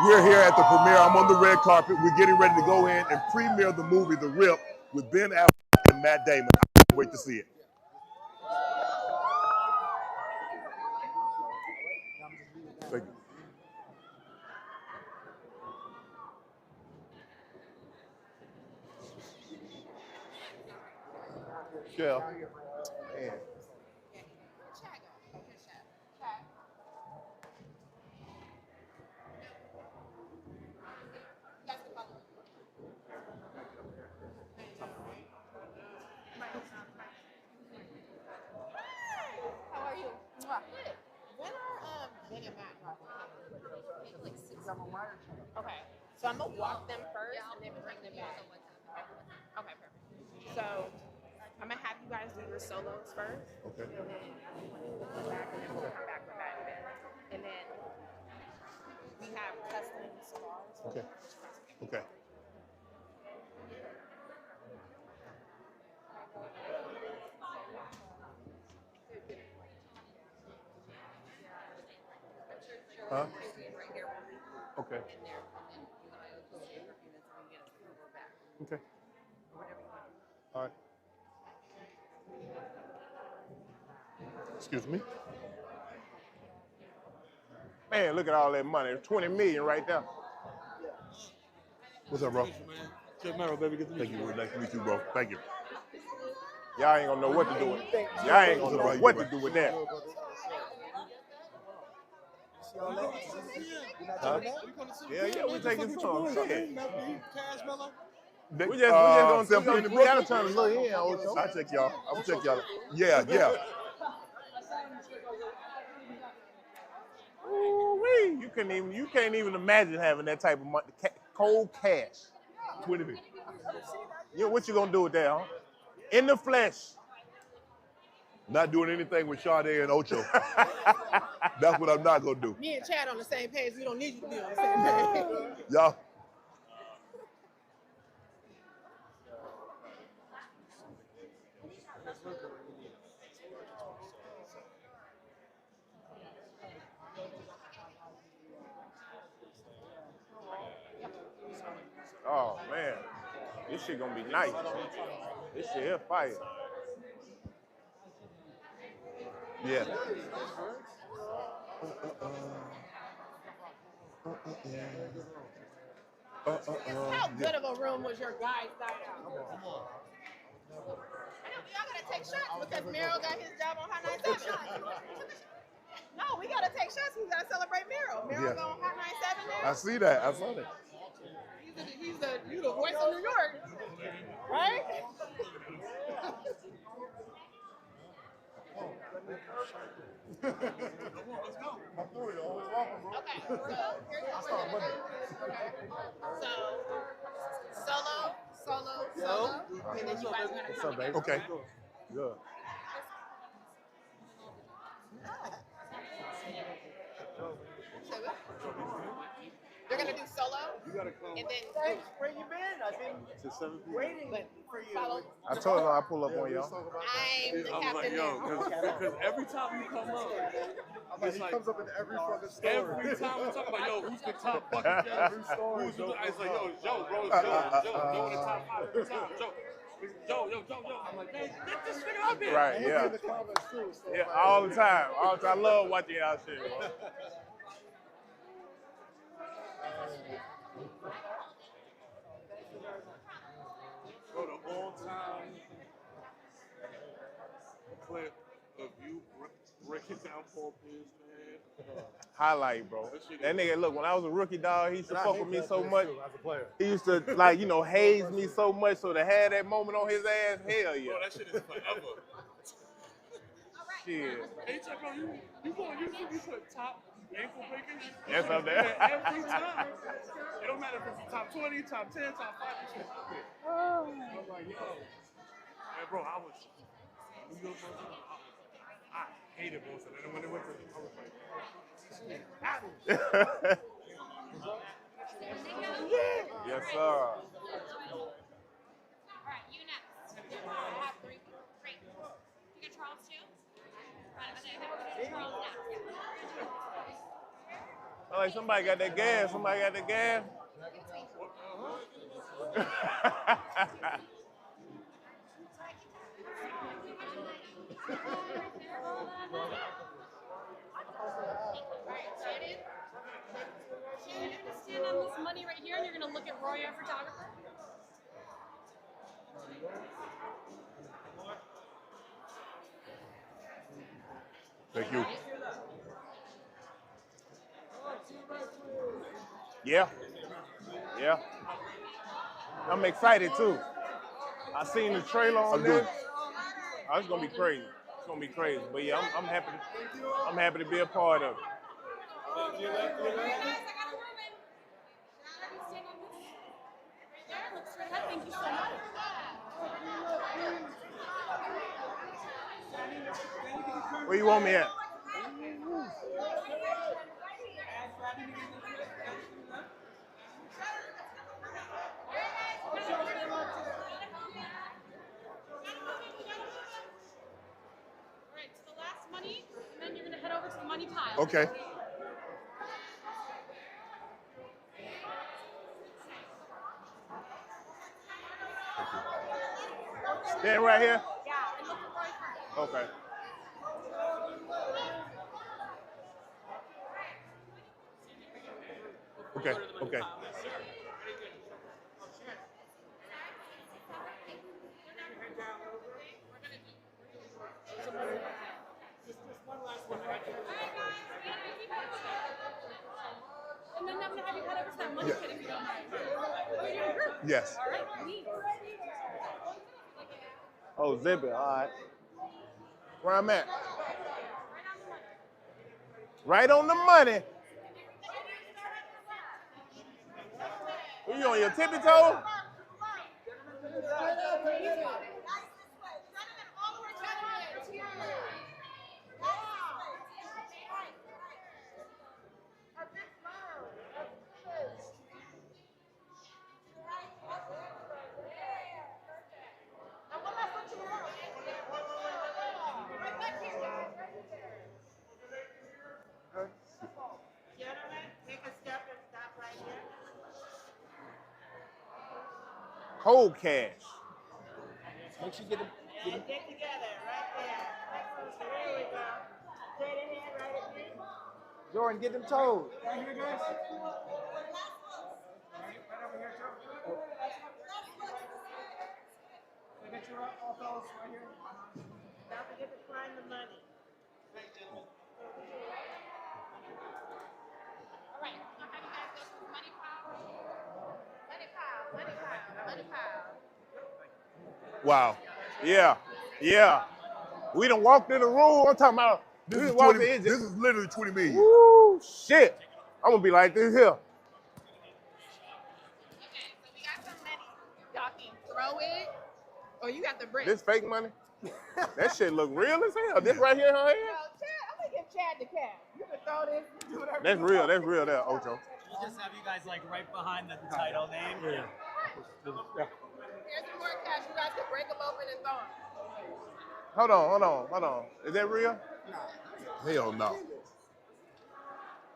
We're here at the premiere. I'm on the red carpet. We're getting ready to go in and premiere the movie The Rip with Ben Affleck and Matt Damon. I can't wait to see it. Thank you. Yeah. Man. How are you? When are Ben and Matt dropping? Like 6 Okay. So I'm gonna walk them first and then bring them back. Okay, perfect. So I'm gonna have you guys do your solos first. Okay. And then come back and then we'll come back with Matt and Ben. And then we have custom cigars. Okay. Okay. Huh? Okay. Okay. All right. Excuse me. Man, look at all that money. 20 million right there. What's up, bro? Kid Mero, baby. Good to meet Thank you. Nice to meet you, bro. Thank you. Y'all ain't gonna know what to do with it. Y'all ain't gonna know what to do with that. Huh? Yeah, we taking some. Shit. We We gotta Brooklyn. turn a little in, Ocho. I'll check y'all. I'm check y'all. Yeah. Ooh-wee. You can't even imagine having that type of money, cold cash. 20 minutes. What you gonna do with that, huh? In the flesh. Not doing anything with Sade and Ocho. That's what I'm not gonna do. Me and Chad on the same page. We don't need you to be on the same page. Y'all. Oh man, this shit gonna be nice. This shit here fire. Yeah. How good of a room was your guys' night out? I know y'all gotta take shots because Mero got his job on Hot 97. No, we gotta take shots. We gotta celebrate Mero. Mero on Hot 97 now. I see that. I saw that. You the voice of New York, right? Okay, so here's what we're gonna do. So solo, and then you guys are gonna come together. Okay. Good. They're gonna do solo, and then Where you been? I've been waiting for you. follow. I told him I pull up on y'all. I'm the captain now. Because every time you come up, it's like, comes up in every fucking story. every time we talk about, yo, who's the top fucking guy? It's like, yo, Joe, bro, it's Joe in the top 5 every time. Joe. I'm like, man, get this nigga up here. Right, yeah. Yeah, all the time. All the time. I love watching y'all shit, bro. Bro, the all-time clip of you breaking down Paul Pierce, man. Highlight, bro. That nigga, look, when I was a rookie, dog, he used to fuck with me so much. As a player. He used to, like, haze me so much, so to have that moment on his ass, hell yeah. Bro, that shit is forever. Shit. Hey, check out you go on YouTube, you put top ankle breakers. That's up there. Every time. It don't matter if it's top 20, top 10, top 5, this shit's up there. I'm like, yo. Man, bro, I was New York, I hated Boston. And then when they went to, I was like, Yes, sir. All right, you next. I have 3. Great. You got Charles too? Right, okay, then we're gonna do Charles next. Like somebody got that gas. Somebody got that gas. Shannon, you're gonna stand on this money right here and you're gonna look at Roy, our photographer. Thank you. Yeah. I'm excited too. I seen the trailer on this. Oh, it's gonna be crazy. It's gonna be crazy. But yeah, I'm happy. I'm happy to be a part of it. Thank you so much. Where you want me at? Alright, so the last money, and then you're gonna head over to the money pile. Okay. Stand right here? Yeah, and look at Roy first. Okay. Okay. Just one last one right there. All right, guys, keep it I'm gonna have you head over to that money pit if you don't mind. Oh, you're in a group? Yes. All right, neat. Oh, zip it. All right. Where I'm at? Right on the money. Are you on your tippy toe? Cold cash. Make sure you get them. Get together, right there. There we go. Straight ahead, right at me. Jordan, get them toes. Right here, guys. Right over here, Joe. Can I get you all fellas right here? Don't forget to find the money. All right, I'm gonna have you guys go to the money pile. Money pile, money pile, money pile. Wow. Yeah. Yeah. We done walked in the room. I'm talking about This we is walked 20, in. this is literally 20 million. Woo, shit. I'm gonna be like this here. Okay, so we got some money. Y'all can throw it, or you got the brick. This fake money? That shit look real as hell. This right here in her hand? Chad, I'm gonna give Chad the cash. You can throw this. Do whatever That's you real. want. That's real there, Ocho. We'll just have you guys like right behind the title name. Here's some more cash. You guys can break them open and throw them. Hold on. Is that real? Hell no.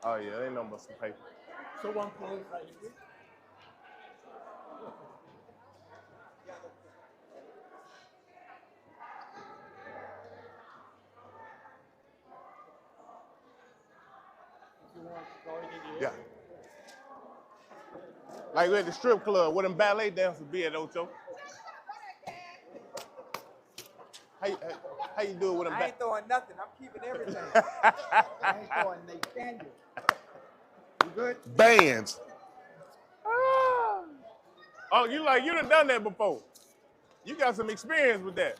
Oh yeah, ain't no but some paper. So one close right here. Yeah. Like we at the strip club where them ballet dancers be at, Ocho. How you do it with them? I ain't throwing nothing. I'm keeping everything. I ain't throwing Nathaniel. You good? Bands. Oh, you done done that before. You got some experience with that.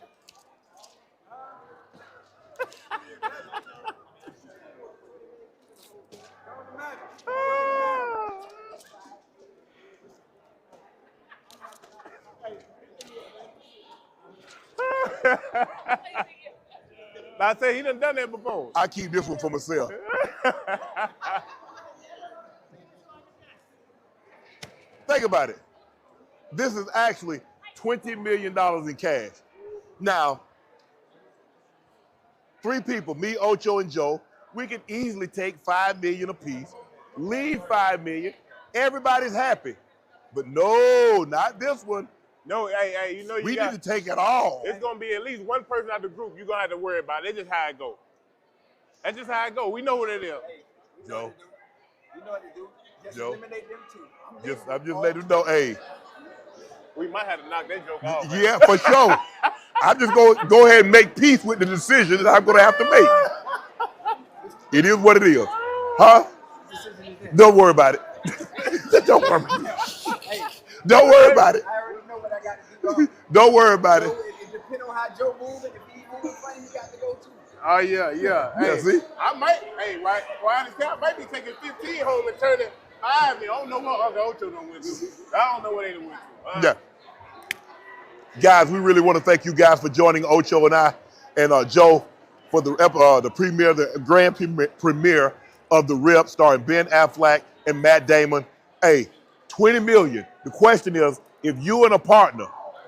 I say he done done that before. I keep this one for myself. Think about it. This is actually $20 million in cash. Now, 3 people, me, Ocho, and Joe, we can easily take $5 million apiece, leave $5 million. Everybody's happy. But no, not this one. No, hey, you know you We got, need to take it all. It's gonna be at least one person out of the group you're gonna have to worry about. That's just how it go. That's just how it go. We know what it is. Joe. You know what to do. Just Joe. eliminate them two. I'm just letting you know, hey. We might have to knock that joke off. Yeah, for sure. I'm just going to go ahead and make peace with the decision that I'm going to have to make. It is what it is. Huh? Don't worry about it. Don't worry about it. Don't worry about it. I already know what I got to do. Don't worry about it. It depends on how Joe moves, and if he moves funny, he got to go too. Oh yeah. Yeah, Hey, see? I might, right? I might be taking 15 home and turning 5. I don't know what Unc Ocho done went to. I don't know what they done went to. Yeah. Guys, we really want to thank you guys for joining Ocho and I and Joe for the premiere, the grand premiere of The Rip, starring Ben Affleck and Matt Damon. Hey, 20 million. The question is, if you and a partner,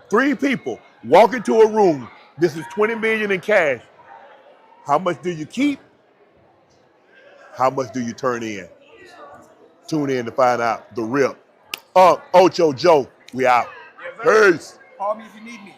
3 people, walk into a room, this is 20 million in cash, how much do you keep? How much do you turn in? Tune in to find out. The Rip. Unc Ocho, Joe, we out. Yes, Peace. Call me if you need me.